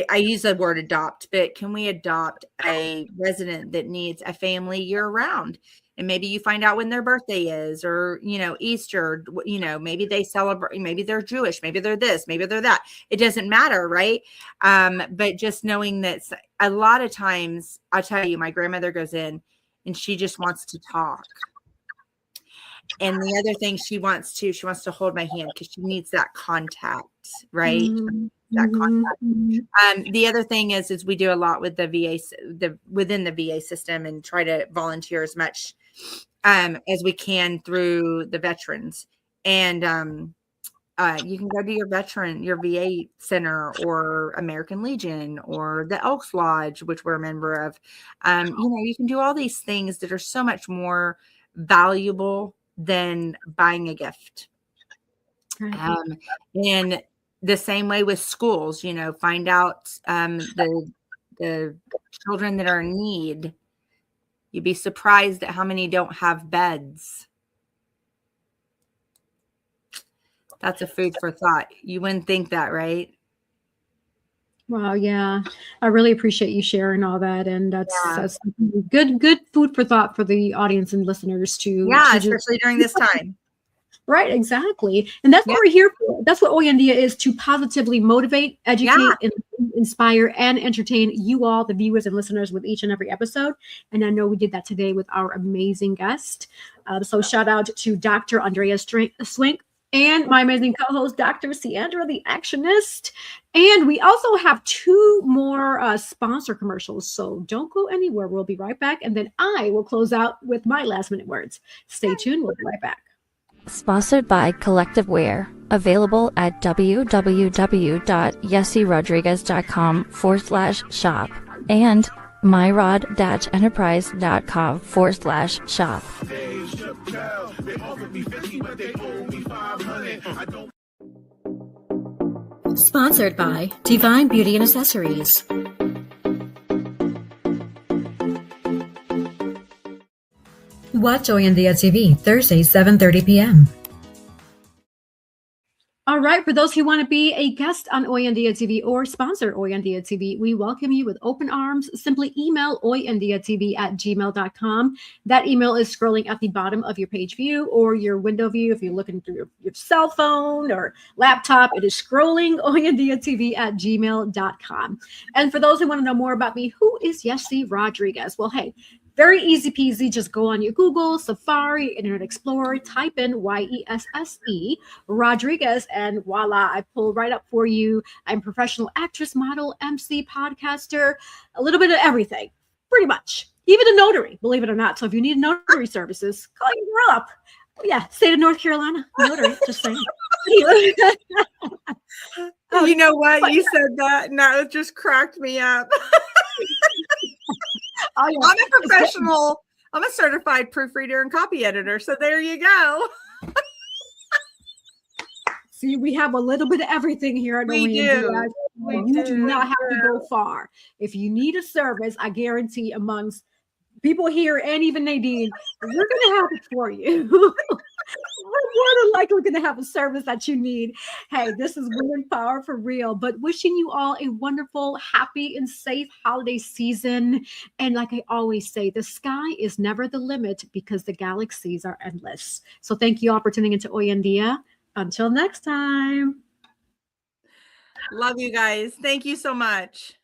I use the word adopt, but can we adopt a resident that needs a family year round? and maybe you find out when their birthday is, or, Easter, maybe they celebrate, maybe they're Jewish, maybe they're this, maybe they're that. It doesn't matter. Right. But just knowing that a lot of times, I'll tell you, my grandmother goes in and she just wants to talk. And the other thing she wants to hold my hand because she needs that contact, right? Mm-hmm. That contact. The other thing is we do a lot with the VA, within the VA system, and try to volunteer as much as we can through the veterans. And you can go to your VA center, or American Legion, or the Elks Lodge, which we're a member of. You can do all these things that are so much more valuable than buying a gift. And the same way with schools, find out the children that are in need. You'd be surprised at how many don't have beds. That's a food for thought. You wouldn't think that, right? Wow, yeah. I really appreciate you sharing all that. And that's good food for thought for the audience and listeners to especially during this time. Right, exactly. And that's what we're here for. That's what Hoy En Día is, to positively motivate, educate, inspire, and entertain you all, the viewers and listeners, with each and every episode. And I know we did that today with our amazing guest. So shout out to Dr. Andrea Swink, and my amazing co-host, Dr. Ciandra, the Actionist. And we also have 2 more sponsor commercials. So don't go anywhere. We'll be right back. And then I will close out with my last minute words. Stay tuned. We'll be right back. Sponsored by Collective Wear. Available at www.yessierodriguez.com/shop and myrod-enterprise.com/shop. Sponsored by Divine Beauty and Accessories. Watch Hoy En Día TV, Thursday, 7:30 p.m. All right. For those who want to be a guest on Hoy En Día TV or sponsor Hoy En Día TV, we welcome you with open arms. Simply email hoyendiatv@gmail.com. That email is scrolling at the bottom of your page view or your window view. If you're looking through your cell phone or laptop, it is scrolling hoyendiatv@gmail.com. And for those who want to know more about me, who is Yessie Rodriguez? Well, hey, very easy peasy. Just go on your Google, Safari, Internet Explorer, type in YESSE Rodriguez, and voila, I pull right up for you. I'm a professional actress, model, MC, podcaster, a little bit of everything, pretty much. Even a notary, believe it or not. So if you need notary services, call your girl up. Oh, yeah, state of North Carolina, notary, just saying. You know what? You said that, and that just cracked me up. Oh, yeah. I'm a professional. I'm a certified proofreader and copy editor. So there you go. See, we have a little bit of everything here at Hoy En Día. You do not have to go far. If you need a service, I guarantee amongst people here and even Nadine, we're going to have it for you. We're more than likely going to have a service that you need. Hey, this is women power for real. But wishing you all a wonderful, happy, and safe holiday season. And like I always say, the sky is never the limit because the galaxies are endless. So thank you all for tuning into Hoy En Día. Until next time. Love you guys. Thank you so much.